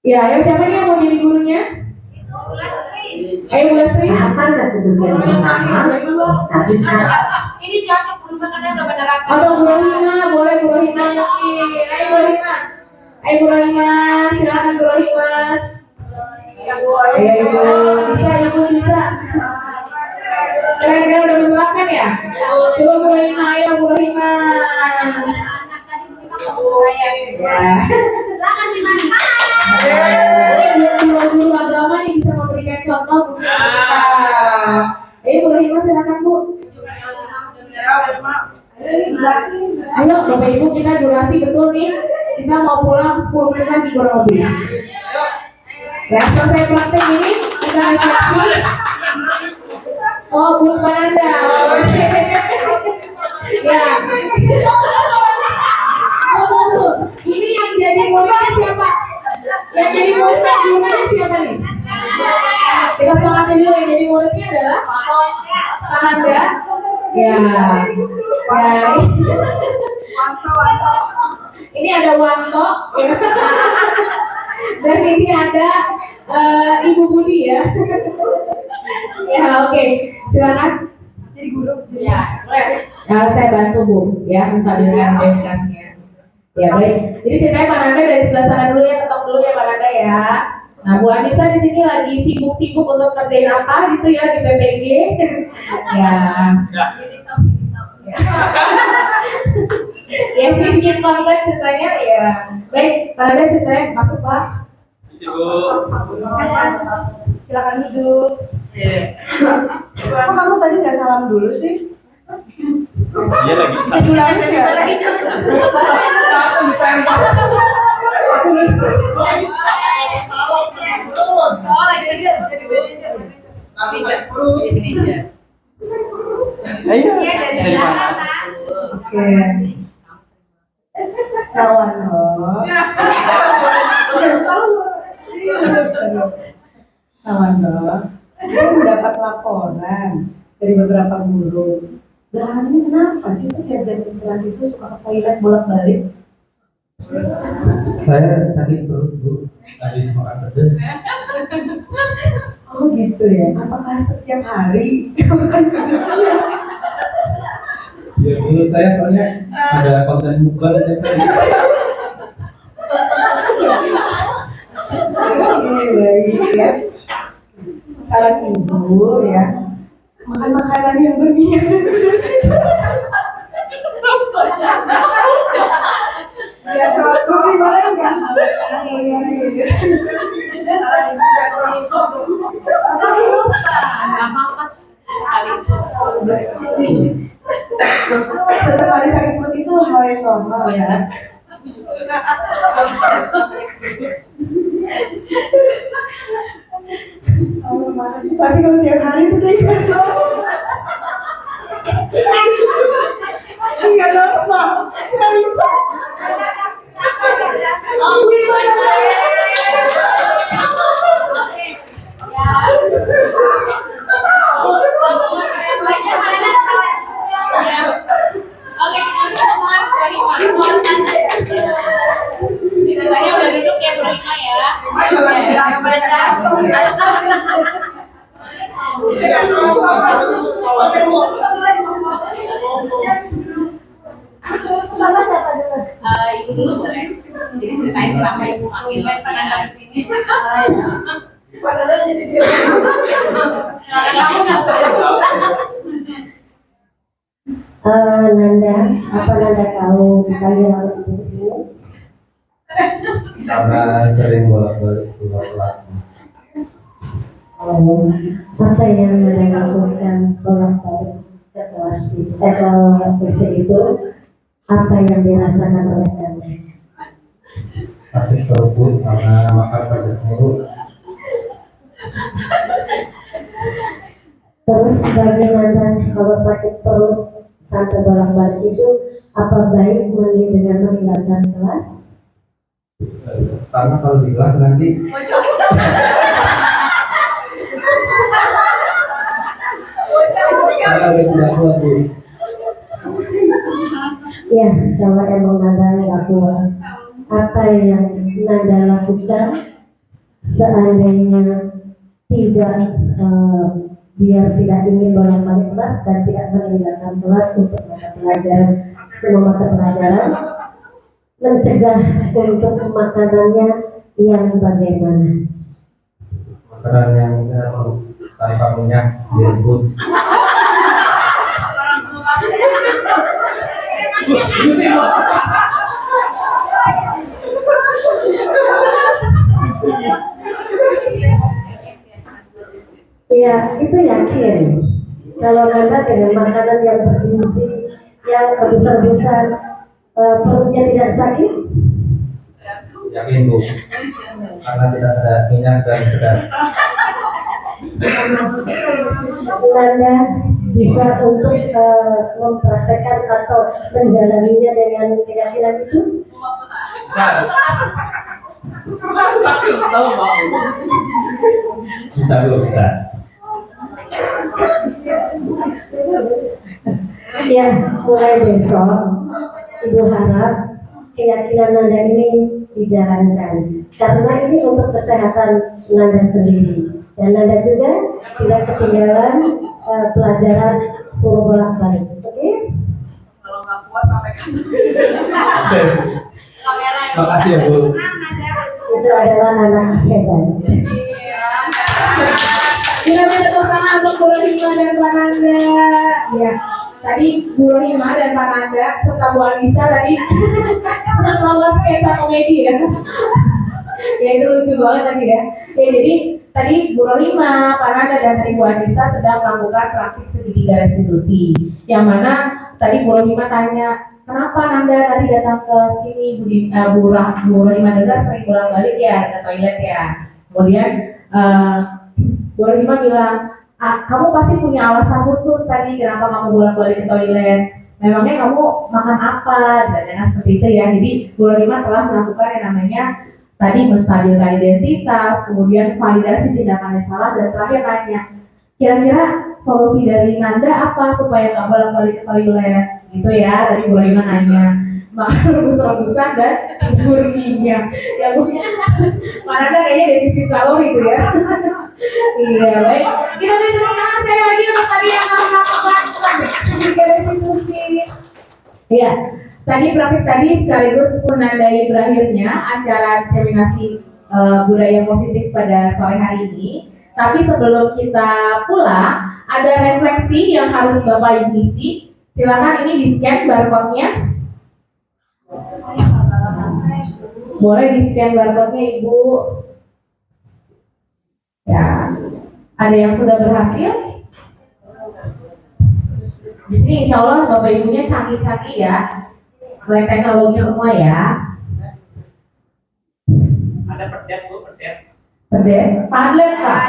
Speaker 2: Ya, ayo siapa nih yang mau jadi gurunya? Ayo Bu Lastri.
Speaker 5: Apa nggak sebutkan nama? Tapi kan
Speaker 4: Ini cocok berubah karena udah beneran.
Speaker 2: Atau Bu Rohima, boleh Bu Rohima mungkin. Ayo Bu Rohima. Ayo Bu Rohima, silakan Bu Rohima. Ayo Ibu, bisa Ibu bisa. Kira-kira udah menerapkan ya? Coba Bu Rohima, ayo Bu Rohima.
Speaker 4: Anak tadi mau saya.
Speaker 2: Ya.
Speaker 4: Silakan dimana?
Speaker 2: Guru agama nih bisa memberikan contoh Bu kita. Ayo Bu Rohima silakan Bu. Ayo Bapak Ibu kita durasi betul nih. Kita mau pulang 10 menit lagi kurang lebih. Ya selesai praktek ini kita refleksi. Oh Bu Pananda. Oke. Ya. Tunggu. Ini yang jadi muridnya siapa? Yang jadi muridnya gurunya siapa nih? Kita semangatin dulu, yang jadi muridnya adalah Pananda. Ya. Ya. Ini ada Wanto. Ya. Dan ini ada Ibu Budi ya. Ya oke. Silakan.
Speaker 6: Jadi guru.
Speaker 2: Ya, boleh. Saya bantu Bu ya menstabilkan dedikasinya. Ya baik. Jadi ceritanya Pak Nanda dari sebelah sana dulu ya, ketok dulu ya Pak Nanda ya. Nah Bu Anissa di sini lagi sibuk-sibuk untuk kerjain apa gitu ya di PPG. Ya. Ya bikin konten ceritanya ya. Baik, Pak Nanda ceritanya masuk Pak.
Speaker 6: Silakan duduk. Kok kamu tadi nggak salam dulu sih?
Speaker 7: Iya lagi.
Speaker 6: Sedul aja nggak? Ayo.
Speaker 7: Dari mana?
Speaker 6: Oke. Kawan loh. Kawan loh. Saya mendapat laporan dari beberapa guru. Dani kenapa sih setiap jam istirahat itu suka ke toilet bolak-balik?
Speaker 7: Saya sakit perut Bu, habis makan pedas.
Speaker 6: Oh gitu ya. Apakah setiap hari makan pedasnya?
Speaker 7: Ya dulu saya soalnya ada konten mukbang ya kan.
Speaker 6: Baik ya. Saran ibu ya. Makan makanan yang berminyak dan pedas itu. Ya kalau gimana enggak? Sesekali sakit perut itu hal yang normal ya. Tapi kalau tiap hari itu kayak nggak normal, nggak bisa.
Speaker 4: Ceritanya udah duduk ya Bu Rima ya.
Speaker 5: Sama siapa dulu?
Speaker 4: Ibu dulu sering. Jadi ceritain kenapa ibu manggil Pananda di sini. Pananda jadi dia.
Speaker 5: Nanda, apa Nanda tahu kalian harus di sini?
Speaker 7: Karena sering bolak-balik keluar kelas.
Speaker 5: Oh, apa yang Nanda lakukan bolak-balik ke kelas itu? Apa yang dirasakan oleh Nanda?
Speaker 7: Sakit perut Bu, karena makan pedas mulu.
Speaker 5: Terus bagaimana kalau sakit perut sampai bolak-balik itu apa baik mending dengan meninggalkan kelas?
Speaker 7: Karena kalau di kelas nanti kalau tidak kuat Bu.
Speaker 5: Ya, kalau emang Nanda nggak kuat, apa yang Nanda lakukan seandainya tidak biar tidak ingin bolak-balik kelas dan tidak meninggalkan kelas untuk mata pelajaran semua mata pelajaran, mencegah untuk makanannya yang bagaimana?
Speaker 7: Makanan yang tanpa minyak direbus.
Speaker 5: Ya, itu yakin. Kalau Nanda dengan makanan yang bergizi, yang besar-besar, perutnya tidak sakit?
Speaker 7: Yakin Bu, karena tidak ada minyak dan pedas.
Speaker 5: Nanda bisa untuk mempraktekkan atau menjalaninya dengan keyakinan itu?
Speaker 7: Bisa Bu, bisa.
Speaker 5: Ya, mulai besok Ibu harap keyakinan Nanda ini dijalankan karena ini untuk kesehatan Nanda sendiri dan Nanda juga tidak ketinggalan pelajaran suruh bolak-balik. Oke?
Speaker 4: Kalau nggak kuat sampai
Speaker 7: Oke.
Speaker 4: kamera
Speaker 7: Terima kasih ya Bu.
Speaker 5: Itu adalah anak hebat.
Speaker 2: Kita beri tepuk tangan untuk Bu Rohima dan Pak Nanda. Ya, tadi Bu Rohima dan Pak Nanda serta Bu Anissa tadi membawa sketsa komedi ya. Ya itu lucu banget tadi ya. Ya jadi tadi Bu Rohima, Pak Nanda dan tadi Bu Anissa sedang melakukan praktik segitiga restitusi. Yang mana tadi Bu Rohima tanya, kenapa Nanda tadi datang ke sini Bu Rohima dengar sering pulang balik ya ke toilet ya. Kemudian Bu Rohima bilang, kamu pasti punya alasan khusus tadi kenapa kamu bolak-balik ke toilet. Memangnya kamu makan apa? Dan seperti itu ya. Jadi Bu Rohima telah melakukan yang namanya tadi menstabilkan identitas, kemudian validasi tindakan yang salah, dan terakhir nanya, kira-kira solusi dari Nanda apa supaya nggak bolak-balik ke toilet? Gitu ya. Tadi Bu Rohima nanya. Makan rebus-rebusan dan bubur minyak. Ya Bu, mana ada kayaknya defisit kalori itu ya. Iya baik. Kita beri tepuk tangan sekali lagi untuk tadi yang melakukan segitiga restitusi. Iya. Tadi praktik tadi sekaligus menandai berakhirnya acara diseminasi budaya positif pada sore hari ini. Tapi sebelum kita pulang, ada refleksi yang harus Bapak Ibu isi. Silakan ini di scan barcode-nya. Boleh di scan barcode-nya Ibu. Ya, ada yang sudah berhasil? Di sini insya Allah Bapak Ibunya canggih-canggih ya, mulai teknologi semua ya.
Speaker 3: Ada perdet Bu, perdet.
Speaker 2: Padlet Pak,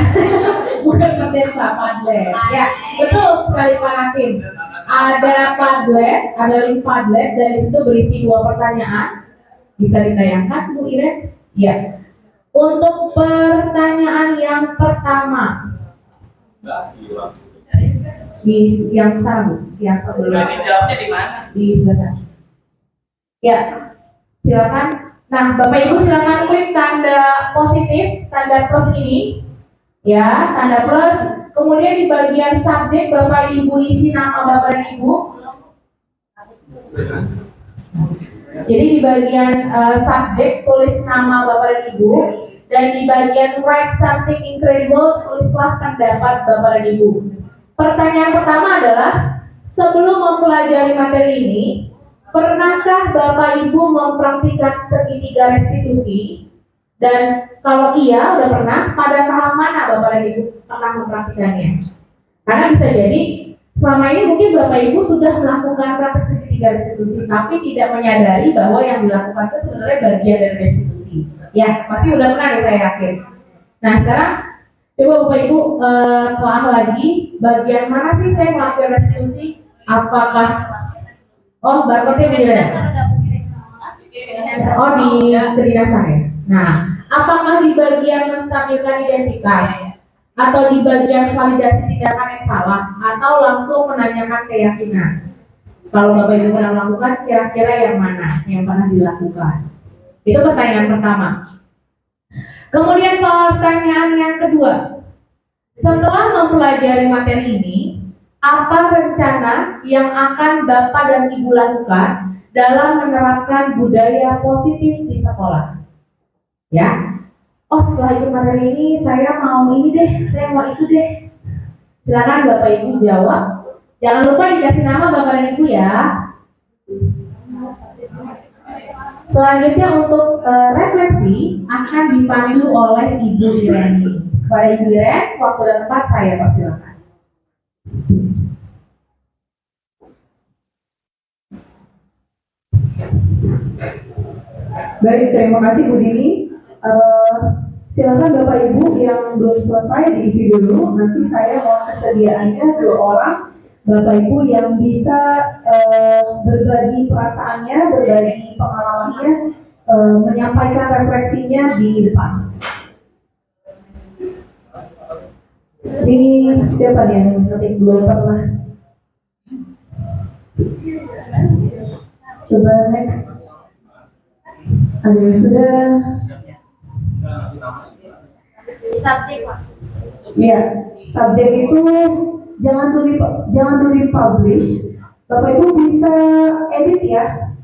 Speaker 2: bukan padlet Pak, padlet. Ya, betul sekali Pak Hakim. Ada padlet, ada link padlet dan di situ berisi 2 pertanyaan. Bisa ditayangkan Bu Iren? Ya. Untuk pertanyaan yang pertama, di yang sana Bu, yang sebelah.
Speaker 3: Ini jawabnya di mana?
Speaker 2: Di sebelah sana. Ya, silakan. Nah, Bapak Ibu silakan klik tanda positif, tanda plus ini. Ya, tanda plus. Kemudian di bagian subjek Bapak Ibu isi nama Bapak dan Ibu. Jadi di bagian subjek tulis nama Bapak dan Ibu, dan di bagian write something incredible tulislah pendapat Bapak dan Ibu. Pertanyaan pertama adalah, sebelum mempelajari materi ini, pernahkah Bapak Ibu mempraktikkan segitiga restitusi? Dan kalau iya, udah pernah, pada tahap mana Bapak dan Ibu pernah mempraktikannya? Karena bisa jadi selama ini mungkin Bapak Ibu sudah melakukan praktik segitiga restitusi, tapi tidak menyadari bahwa yang dilakukan itu sebenarnya bagian dari restitusi. Ya, pasti udah pernah ya, saya yakin. Nah sekarang coba Bapak Ibu telah lagi bagian mana sih saya melakukan restitusi? Apakah barcode-nya beda? Oh, di kedinasan ya. Nah, apakah di bagian menstabilkan identitas atau di bagian validasi tindakan yang salah atau langsung menanyakan keyakinan? Kalau Bapak Ibu pernah melakukan, kira-kira yang mana yang pernah dilakukan? Itu pertanyaan pertama. Kemudian pertanyaan yang kedua, setelah mempelajari materi ini, apa rencana yang akan Bapak dan Ibu lakukan dalam menerapkan budaya positif di sekolah? Ya, setelah ikut materi ini saya mau ini deh, saya mau itu deh. Silakan Bapak Ibu jawab. Jangan lupa dikasih nama Bapak dan Ibu ya. Selanjutnya untuk refleksi akan dipandu oleh Ibu Ireni. Kepada Ibu Ireni, waktu dan tempat saya persilakan.
Speaker 1: Baik, terima kasih Bu Dini. Silakan Bapak Ibu yang belum selesai diisi dulu. Nanti saya mau kesediaannya 2 orang Bapak Ibu yang bisa berbagi perasaannya, berbagi pengalamannya, menyampaikan refleksinya di depan. Ini siapa nih yang ketik belum pernah? Coba next. Ada yang sudah?
Speaker 4: Subjek, Pak.
Speaker 1: Iya, subjek itu jangan dulu publish. Bapak Ibu bisa edit ya.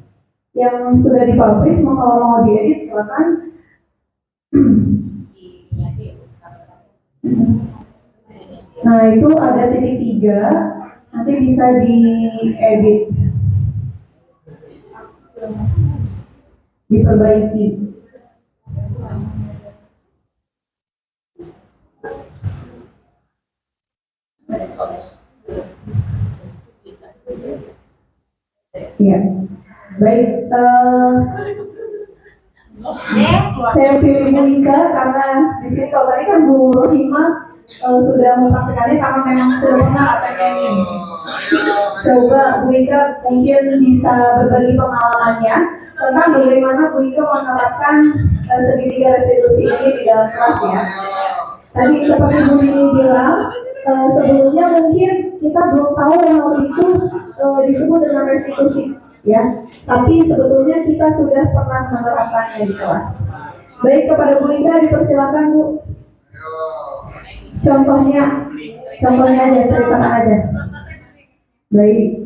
Speaker 1: Yang sudah dipublish, kalau mau diedit silakan. Nah itu ada titik 3, nanti bisa diedit, diperbaiki. Ya, baik. Saya pilih Bu Ika karena di sini kalau tadi kan Bu Rohima sudah mempraktekannya karena memang sudah pernah ini. Coba Bu Ika mungkin bisa berbagi pengalamannya tentang bagaimana Bu Ika menerapkan segitiga restitusi ini di dalam kelas ya. Tadi seperti Bu Dini bilang, sebelumnya mungkin kita belum tahu hal itu disebut dengan restitusi ya, tapi sebetulnya kita sudah pernah menerapkannya di kelas. Baik, kepada Bu Ika dipersilakan Bu. Contohnya aja, ceritakan aja. Baik.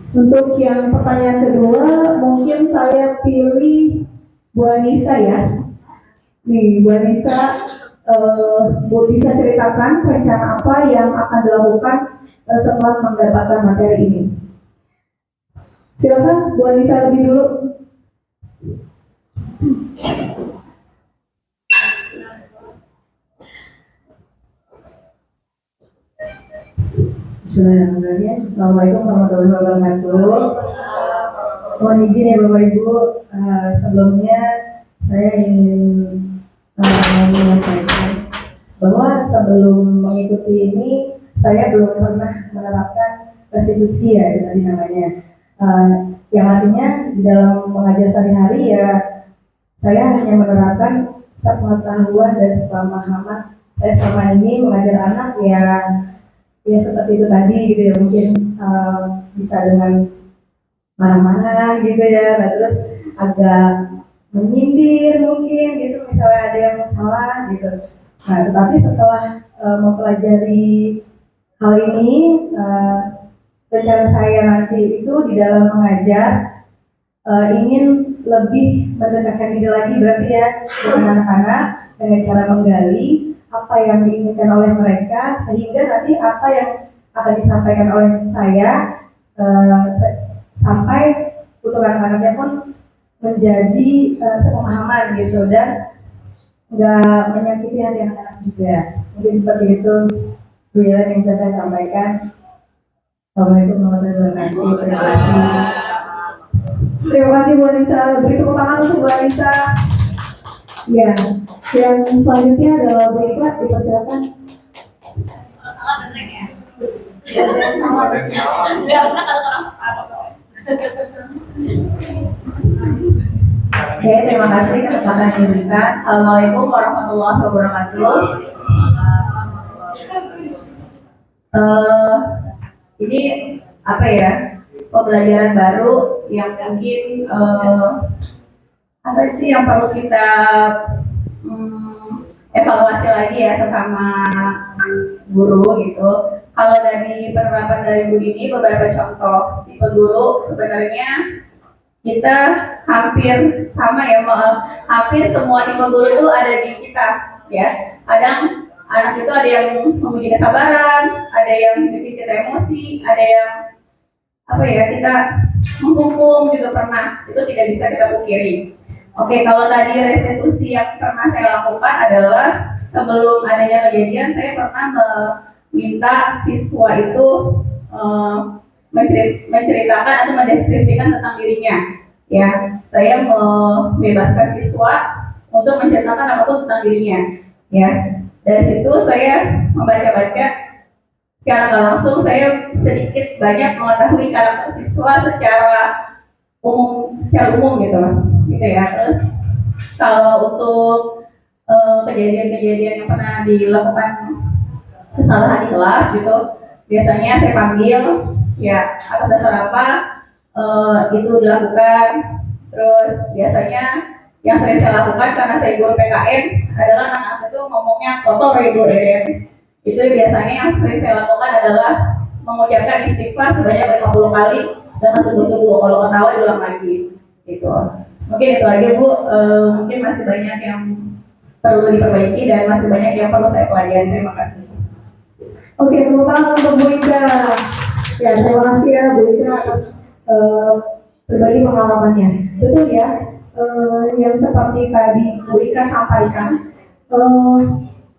Speaker 1: Untuk yang pertanyaan kedua, mungkin saya pilih Bu Anissa ya. Nih, Bu Anissa, Bu bisa ceritakan rencana apa yang akan dilakukan setelah mendapatkan materi ini. Silakan Bu Anissa lebih dulu. Bismillahirrahmanirrahim. Assalamualaikum warahmatullahi wabarakatuh. Mohon izin ya Bapak Ibu, sebelumnya saya ingin menyampaikan bahwa sebelum mengikuti ini saya belum pernah menerapkan restitusi ya tadi namanya. Yang artinya di dalam mengajar sehari-hari ya saya hanya menerapkan sepengetahuan dan sepemahaman saya selama ini mengajar anak ya seperti itu tadi gitu ya, mungkin bisa dengan marah-marah gitu ya, nah, terus agak menyindir mungkin gitu misalnya ada yang salah gitu. Nah tetapi setelah mempelajari hal ini, rencana saya nanti itu di dalam mengajar ingin lebih mendekatkan diri lagi berarti ya dengan anak-anak dengan cara menggali apa yang diinginkan oleh mereka sehingga nanti apa yang akan disampaikan oleh saya sampai untuk anak-anaknya pun menjadi sepemahaman gitu. Dan
Speaker 6: nggak menyakiti hati anak-anak juga. Mungkin seperti itu Bu Ira yang bisa saya sampaikan. Assalamualaikum warahmatullahi wabarakatuh. Terima kasih.
Speaker 2: Terima kasih Bu Anissa. Beri tepuk tangan untuk Bu Anissa. Ya, yang selanjutnya adalah Bu Ika, dipersilakan.
Speaker 4: Salah bener ya. Ya, bener kalau orang
Speaker 2: Oke, terima kasih kesempatan yang diberikan. Assalamualaikum warahmatullahi wabarakatuh. Ini apa ya, pembelajaran baru yang mungkin apa sih yang perlu kita evaluasi lagi ya sesama guru gitu. Kalau dari penerapan dari Bu Dini, beberapa contoh tipe guru sebenarnya kita hampir sama ya, hampir semua tipe guru itu ada di kita ya. Kadang anak itu ada yang menguji kesabaran, ada yang bikin kita emosi, ada yang apa ya, kita menghukum juga pernah, itu tidak bisa kita pungkiri. Oke, kalau tadi restitusi yang pernah saya lakukan adalah sebelum adanya kejadian saya pernah meminta siswa itu menceritakan atau mendeskripsikan tentang dirinya. Ya, saya membebaskan siswa untuk menceritakan apapun tentang dirinya. Ya, dari situ saya membaca-baca secara nggak langsung, saya sedikit banyak mengetahui karakter siswa secara umum gitu ya. Terus kalau untuk kejadian-kejadian yang pernah dilakukan kesalahan di kelas gitu, biasanya saya panggil ya atas dasar apa itu dilakukan. Terus biasanya yang sering saya lakukan karena saya guru PKN adalah anak-anak itu ngomongnya kotor ya Bu Eren. Itu biasanya yang sering saya lakukan adalah mengucapkan istighfar sebanyak 50 kali dengan sungguh-sungguh, kalau ketawa diulang lagi gitu. Mungkin itu aja Bu, mungkin masih banyak yang perlu diperbaiki dan masih banyak yang perlu saya pelajari. Terima kasih.
Speaker 6: Oke, tepuk tangan untuk Bu Ika. Ya, terima kasih ya Bu Ika atas berbagi pengalamannya. Betul ya, yang seperti tadi Bu Ika sampaikan,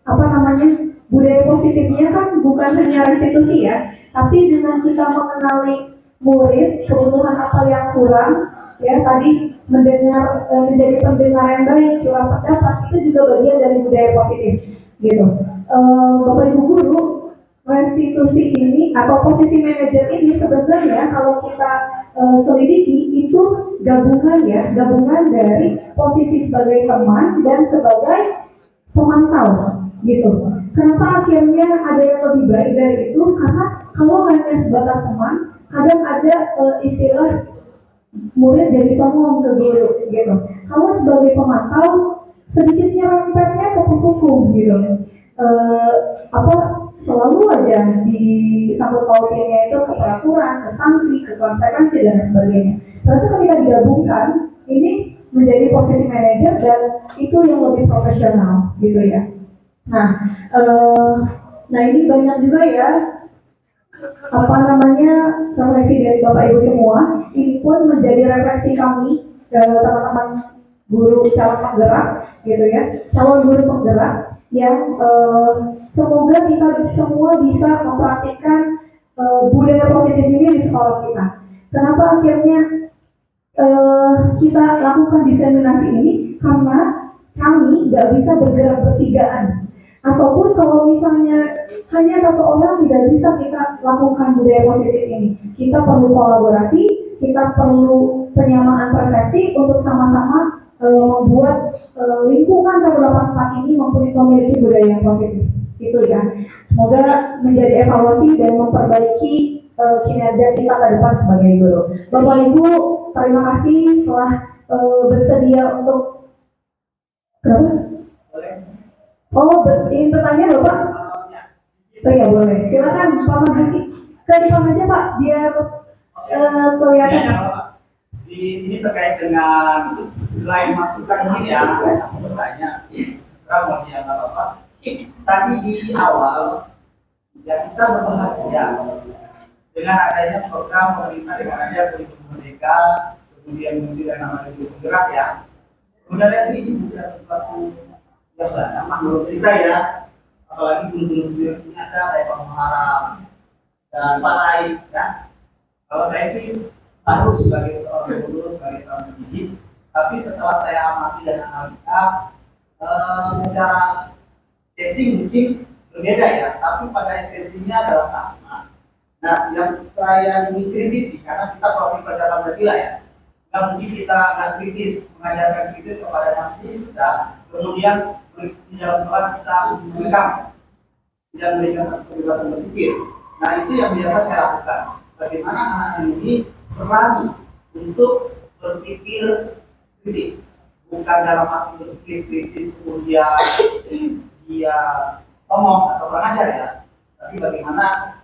Speaker 6: apa namanya, budaya positifnya kan bukan hanya restitusi ya, tapi dengan kita mengenali murid kebutuhan apa yang kurang, ya tadi mendengar, menjadi pendengar yang baik, curah pendapat, itu juga bagian dari budaya positif, gitu. Bapak Ibu guru, restitusi ini atau posisi manajer ini sebenarnya kalau kita selidiki itu gabungan ya, gabungan dari posisi sebagai teman dan sebagai pemantau, gitu. Kenapa akhirnya ada yang lebih baik dari itu? Karena kalau hanya sebatas teman, kadang ada istilah murid jadi sombong ke guru, gitu. Kalau sebagai pemantau, sedikitnya rempetnya ke hukum, gitu. Apa selalu aja disangkut pautinnya itu ke peraturan, ke sanksi, ke konsekuensi dan sebagainya. Ternyata ketika digabungkan, ini menjadi posisi manajer dan itu yang lebih profesional, gitu ya. Nah ini banyak juga ya apa namanya refleksi dari Bapak Ibu semua. Ini pun menjadi refleksi kami teman-teman guru calon penggerak, gitu ya, calon guru penggerak yang semoga kita semua bisa mempraktikkan budaya positif ini di sekolah kita. Kenapa akhirnya kita lakukan diseminasi ini? Karena kami nggak bisa bergerak bertigaan. Ataupun kalau misalnya hanya satu orang tidak bisa kita lakukan budaya positif ini. Kita perlu kolaborasi, kita perlu penyamaan persepsi untuk sama-sama membuat lingkungan 184 ini memiliki budaya yang positif. Itu ya. Semoga menjadi evaluasi dan memperbaiki kinerja kita ke depan sebagai guru. Bapak Ibu, terima kasih telah bersedia untuk Oh, ingin bertanya Bapak? Oh ya boleh. Silakan Pak Marzuki. Ke depan aja Pak, biar kelihatan.
Speaker 8: Ini terkait dengan selain mahasiswa ini ya, aku bertanya. Sekarang mau dia Bapak. Tadi di awal ya kita berbahagia dengan adanya program pemerintah dengan adanya kurikulum merdeka, kemudian menjadi nama guru penggerak ya. Sebenarnya sih ini bukan sesuatu ya banyak menurut kita ya, apalagi guru-guru sendiri di sini ada kayak Pak Muharram dan Pak Rai ya. Kalau saya sih baru sebagai seorang guru, sebagai seorang pendidik, tapi setelah saya amati dan analisa secara casing mungkin berbeda ya, tapi pada esensinya adalah sama. Nah, yang saya ingin kritisi karena kita profil pelajar Pancasila ya, nggak mungkin kita nggak kritis mengajarkan kritis kepada nanti kita, kemudian di dalam kelas kita mengekang dan memberikan satu kebebasan berpikir. Nah, itu yang biasa saya lakukan. Bagaimana anak ini berani untuk berpikir kritis, bukan dalam arti berpikir kritis kemudian dia sombong atau kurang ajar ya, tapi bagaimana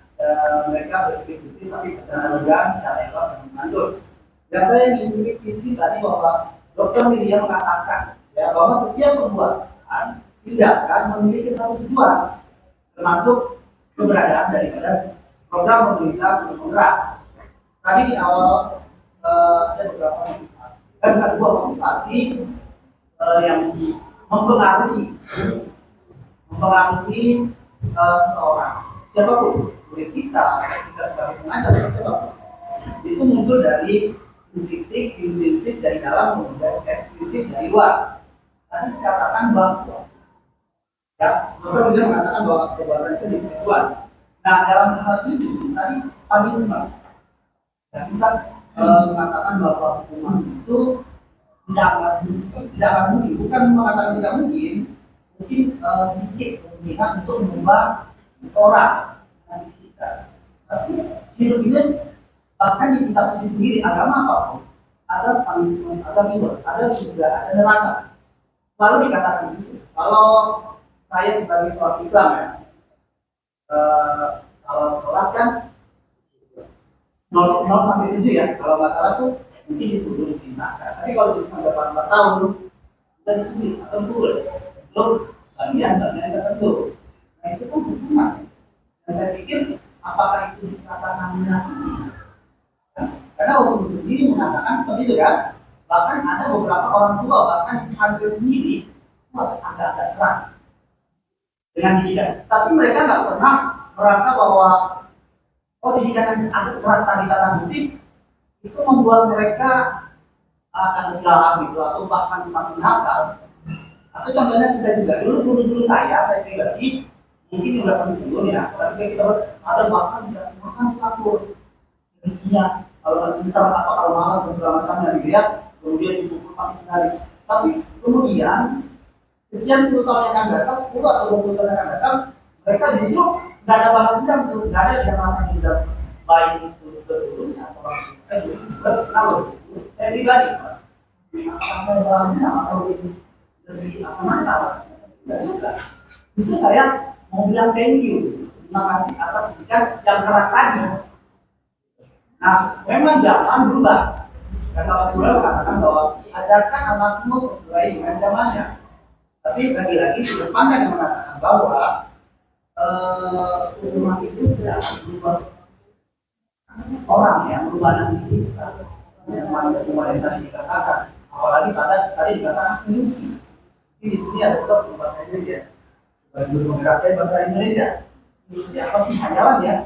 Speaker 8: mereka berpikir kritis tapi secara elegan, secara elok dan santun. Yang saya ingin kritisi tadi bahwa Dr. Lydia mengatakan ya bahwa setiap perbuatan tindakan memiliki satu tujuan, termasuk keberadaan daripada program pemerintah untuk penggerak. Tadi di awal ada beberapa motivasi, ada dua motivasi yang mempengaruhi seseorang, siapapun, murid kita sebagai pengajar atau siapapun, itu muncul dari intrinsik dari dalam dan ekstrinsi dari luar. Tadi dikatakan bahwa ya, dokter bisa mengatakan bahwa perbuatan itu ditujuan. Nah, dalam hal ini tadi punishment, dan kita mengatakan bahwa hukuman itu tidak akan mungkin, bukan mengatakan tidak mungkin sedikit kemungkinan untuk mengubah seseorang nanti kita. Tapi hidup ini bahkan di kitab suci sendiri agama apapun ada punishment, ada reward, ada surga, ada neraka. Selalu dikatakan di situ. Kalau saya sebagai seorang Islam ya, kalau sholat kan 0 sampai 7 ya, kalau nggak salah tuh mungkin disuruh diperintahkan. Tapi kalau itu sampai 14 tahun sudah disuruh atau belum bagian tertentu. Nah itu kan hukuman. Dan saya pikir apakah itu dikatakan menyakiti? Karena Rasul sendiri mengatakan seperti itu kan. Bahkan ada beberapa orang tua bahkan pesantren sendiri agak-agak keras dengan didikan. Tapi mereka nggak pernah merasa bahwa didikan agak keras tadi tanda kutip itu membuat mereka akan hilang gitu atau bahkan semakin nakal. Atau contohnya kita juga dulu guru-guru saya pribadi mungkin udah pensiun ya, tapi kita ada bahkan dikasih makan takut. Iya, kalau pintar apa kalau malas dan segala macamnya dilihat, kemudian dipukul pakai hari. Tapi kemudian sekian puluh tahun yang akan datang, 10 atau 20 tahun yang akan datang, mereka justru nggak ada balas dendam tuh, nggak ada yang rasa dendam baik itu terusnya atau kalau saya pribadi, apakah saya balas dendam atau lebih apa nakal? Nggak juga. Justru saya mau bilang thank you, terima kasih atas didikan yang keras tadi. Nah, memang zaman berubah. Karena Rasulullah mengatakan bahwa ajarkan anakmu sesuai dengan zamannya. Tapi lagi-lagi sudut pandang yang mengatakan bahwa umat itu tidak akan berubah orang yang berubah nanti kita. Yang mana semua yang tadi dikatakan, apalagi tadi dikatakan fungsi. Di sini ada juga bahasa Indonesia. Sebagai guru menggerakkan bahasa Indonesia. Fungsi apa sih hayalan ya?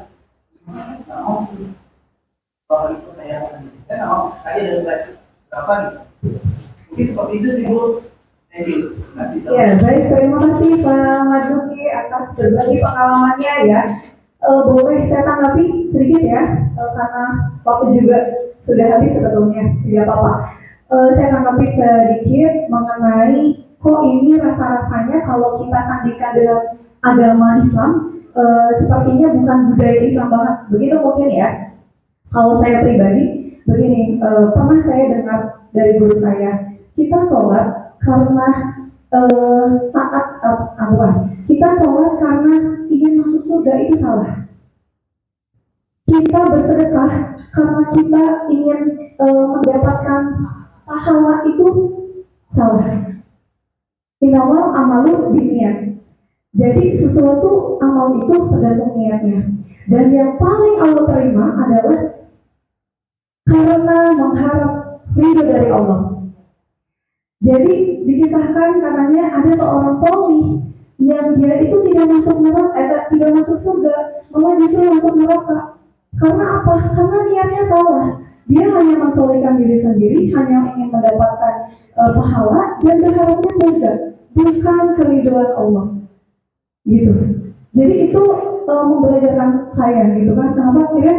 Speaker 8: Bahwa itu kayak tadi ada slide berapa nih? Mungkin seperti itu sih Bu. Thank you. Terima kasih.
Speaker 6: Ya, baik, terima kasih Pak Marzuki atas berbagi pengalamannya ya. Boleh saya tanggapi sedikit ya, karena waktu juga sudah habis sebetulnya, tidak apa-apa. Saya tanggapi sedikit mengenai kok ini rasa-rasanya kalau kita sandingkan dengan agama Islam, sepertinya bukan budaya Islam banget. Begitu mungkin ya. Kalau saya pribadi, begini, pernah saya dengar dari guru saya, kita sholat karena taat aturan. Kita sholat karena ingin masuk surga, itu salah. Kita bersedekah karena kita ingin mendapatkan pahala, itu salah. Innamal amalu binniyat. Jadi sesuatu amal itu tergantung niatnya. Dan yang paling Allah terima adalah karena mengharap ridho dari Allah. Jadi dikisahkan katanya ada seorang solih yang dia itu tidak masuk neraka, tidak masuk surga, malah justru masuk neraka. Karena apa? Karena niatnya salah. Dia hanya mensolihkan diri sendiri, hanya ingin mendapatkan pahala dan berharapnya surga, bukan keridhaan Allah. Gitu. Jadi itu membelajarkan saya gitu kan. Kenapa akhirnya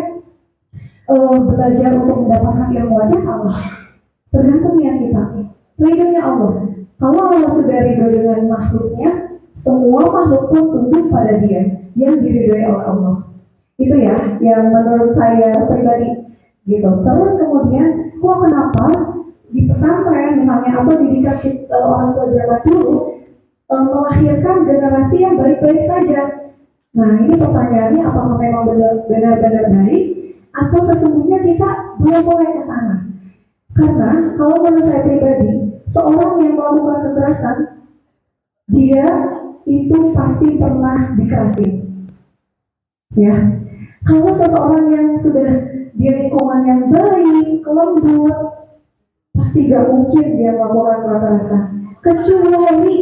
Speaker 6: belajar untuk mendapatkan ilmu aja salah. Tergantung niat kita. Ridhonya Allah. Kalau Allah sudah ridho dengan makhluknya, semua makhluk pun tunduk pada Dia yang diridhoi oleh Allah. Itu ya, yang menurut saya pribadi gitu. Terus kemudian, kok kenapa di pesantren misalnya atau didikat orang tua zaman dulu melahirkan generasi yang baik-baik saja? Nah, ini pertanyaannya, apakah memang benar-benar baik atau sesungguhnya kita belum mulai ke sana? Karena kalau menurut saya pribadi, seorang yang melakukan kekerasan, dia itu pasti pernah dikerasin. Ya, kalau seseorang yang sudah di lingkungan yang baik, lembut, pasti gak mungkin dia melakukan kekerasan. Kecuali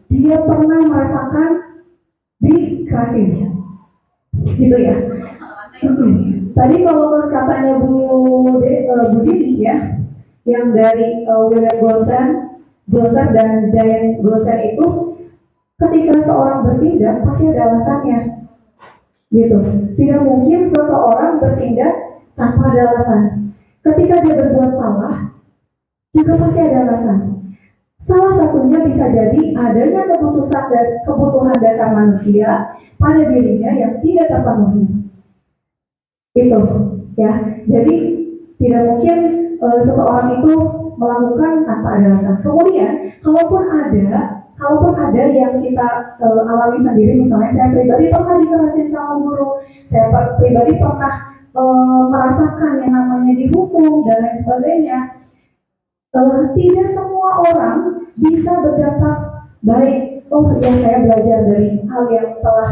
Speaker 6: dia pernah merasakan dikerasin. Gitu ya. Tadi kalau menurut katanya Bu Dini ya, yang dari William Glasser dan Diane Glasser itu, ketika seorang bertindak pasti ada alasannya, gitu. Tidak mungkin seseorang bertindak tanpa ada alasan. Ketika dia berbuat salah, juga pasti ada alasan. Salah satunya bisa jadi adanya kebutuhan dasar manusia pada dirinya yang tidak terpenuhi. Itu, ya. Jadi tidak mungkin seseorang itu melakukan tanpa ada alasan. Kemudian, kalaupun ada yang kita alami sendiri, misalnya saya pribadi pernah dikerasin sama guru, saya pribadi pernah merasakan yang namanya dihukum dan lain sebagainya. Tidak semua orang bisa berdampak baik. Oh ya, saya belajar dari hal yang telah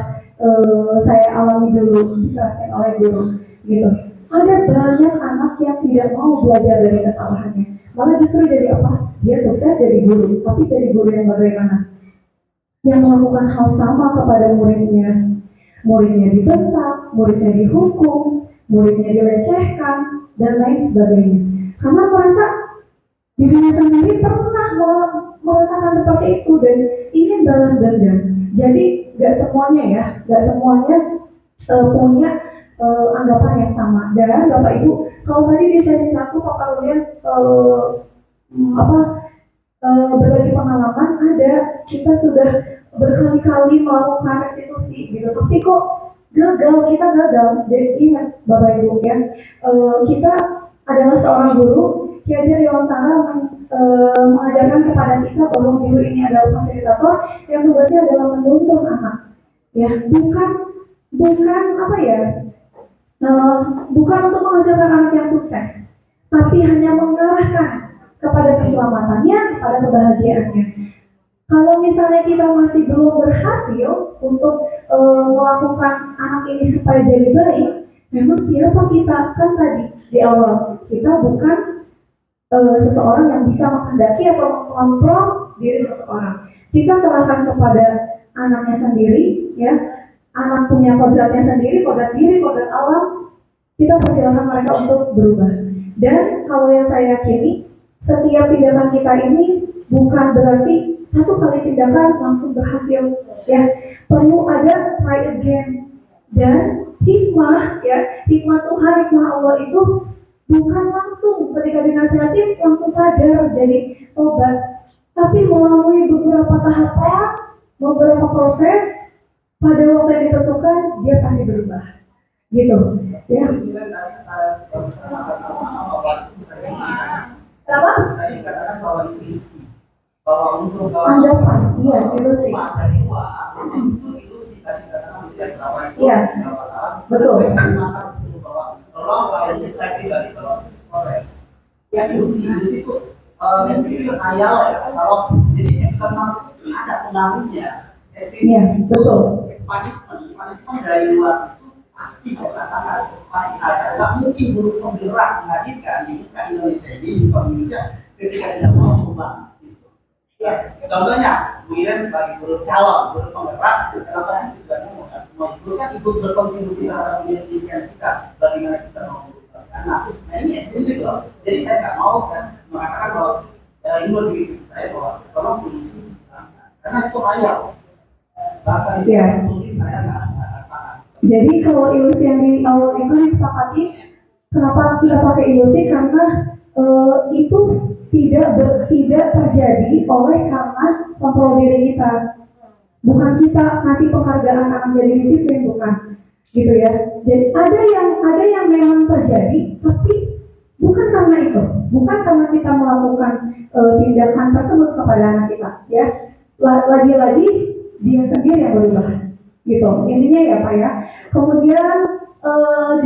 Speaker 6: saya alami dulu, dikerasin oleh guru, gitu. Ada banyak anak yang tidak mau belajar dari kesalahannya, malah justru jadi apa? Dia sukses jadi guru, tapi jadi guru yang bagaimana? Yang melakukan hal sama kepada muridnya. Muridnya dibentak, muridnya dihukum, muridnya dilecehkan, dan lain sebagainya. Karena merasa dirinya sendiri pernah merasakan seperti itu dan ingin balas dendam. Jadi gak semuanya punya anggapan yang sama. Dan Bapak Ibu, kalau tadi di sesi 1 Pak Rulian berbagi pengalaman, ada kita sudah berkali-kali melakukan restitusi gitu, tapi kok kita gagal. Jadi ingat Bapak Ibu ya, kita adalah seorang guru. Ki Hajar Dewantara mengajarkan kepada kita bahwa guru ini adalah fasilitator yang tugasnya adalah menuntun anak, ya, bukan untuk menghasilkan anak yang sukses, tapi hanya mengarahkan kepada keselamatannya, kepada kebahagiaannya. Kalau misalnya kita masih belum berhasil untuk melakukan anak ini supaya jadi baik, memang siapa kita? Kan tadi di awal, kita bukan seseorang yang bisa menghendaki atau mengontrol diri seseorang. Kita serahkan kepada anaknya sendiri, ya. Anak punya kodratnya sendiri, kodrat diri, kodrat alam. Kita persilahkan mereka untuk berubah. Dan kalau yang saya yakini, setiap tindakan kita ini bukan berarti satu kali tindakan langsung berhasil, ya. Perlu ada try again. Dan hikmah, ya, hikmah Tuhan, hikmah Allah itu bukan langsung ketika dinasihati langsung sadar jadi tobat, tapi melalui beberapa tahapan, beberapa proses. Pada waktu yang ditentukan dia pasti berubah, gitu, ya. Apa?
Speaker 8: Tadi katakan bahwa ilusi, bahwa untuk
Speaker 6: anggapan, iya, ilusi.
Speaker 8: Itu ilusi tadi katakan usia berapa itu?
Speaker 6: Iya, betul.
Speaker 8: Kalau saya pribadi kalau ya ilusi itu saya pikir ayal ya. Kalau jadi eksternal itu ada pengaruhnya.
Speaker 6: Iya, betul.
Speaker 8: Punishment dari luar itu pasti saya katakan pasti ada. Gak mungkin guru penggerak menghadirkan di Indonesia ini, Indonesia ketika tidak mau berubah. Ya, contohnya Bu Iren sebagai guru calon, guru penggerak, kenapa sih tujuannya mau guru kan ikut berkontribusi terhadap pendidikan kita, bagaimana kita mau mengurus anak. Nah ini eksklusif loh. Jadi saya nggak mau kan mengatakan bahwa ini lebih saya bahwa tolong polisi, karena itu ayam. Bahasa
Speaker 6: Iya.
Speaker 8: mungkin saya nggak sepakat.
Speaker 6: Jadi kalau ilusi yang di awal itu disepakati, kenapa kita pakai ilusi? Karena itu tidak terjadi oleh karena kontrol diri kita. Bukan kita ngasih penghargaan akan jadi disiplin, bukan gitu ya. Jadi ada yang memang terjadi, tapi bukan karena itu, bukan karena kita melakukan tindakan tersebut kepada anak kita, ya. Lagi-lagi dia sendiri yang berubah, gitu. Intinya ya Pak ya. Kemudian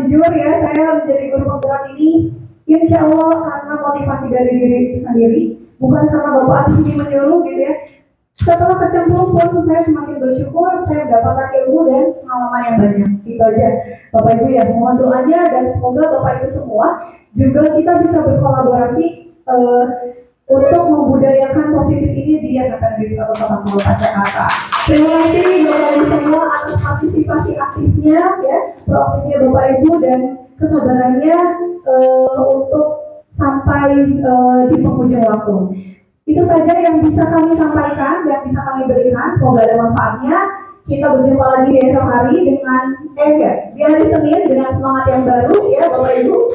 Speaker 6: jujur ya, saya menjadi guru penggerak ini, insya Allah karena motivasi dari diri sendiri, bukan karena Bapak Tinggi menyuruh gitu ya. Setelah kecemplung pun saya semakin bersyukur, saya mendapatkan ilmu dan pengalaman yang banyak. Itu aja Bapak Ibu ya, mohon doanya dan semoga Bapak Ibu semua juga kita bisa berkolaborasi untuk membudayakan positif ini di SMP Negeri 180 Jakarta. Terima kasih Bapak Ibu semua atas partisipasi aktifnya ya, proaktifnya Bapak Ibu dan kesabarannya untuk sampai di penghujung waktu. Itu saja yang bisa kami sampaikan, yang bisa kami berikan. Semoga ada manfaatnya. Kita berjumpa lagi di esok hari dengan di hari Senin dengan semangat yang baru ya Bapak Ibu.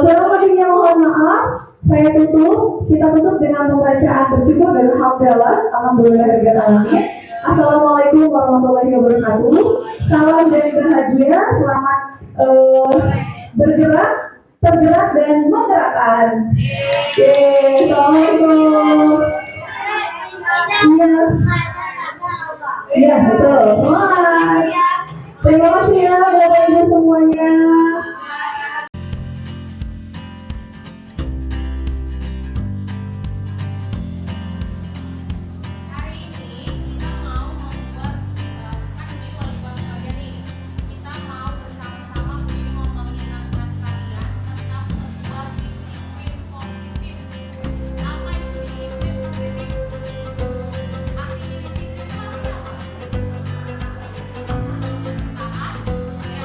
Speaker 6: Kurang lebihnya mohon maaf. Saya tutup. Kita tutup dengan pembacaan bersyukur dan alhamdulillahirobbilalamin. Assalamualaikum warahmatullahi wabarakatuh. Salam dari bahagia. Selamat bergerak, tergerak dan menggerakkan. Assalamualaikum. Iya. Iya betul. Semangat. Terima kasih ya Bapak Ibu semuanya.
Speaker 4: Hari ini kita mau membuat kan ini keluarga sekalian nih. Kita mau bersama-sama begini mau mengingatkan kalian tentang sebuah disiplin positif. Apa itu disiplin positif? Artinya disiplin itu artinya apa? Taat, ya.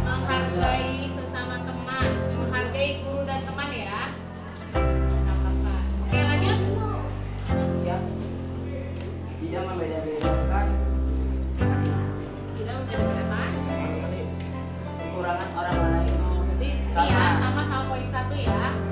Speaker 4: menghargai sesama teman, menghargai guru dan teman ya. Nggak apa-apa. Oke, lanjut.
Speaker 8: Tidak membeda-bedakan
Speaker 4: Tidak membeda-bedakan.
Speaker 8: kekurangan orang lain.
Speaker 4: Berarti ini ya sama poin 1 ya.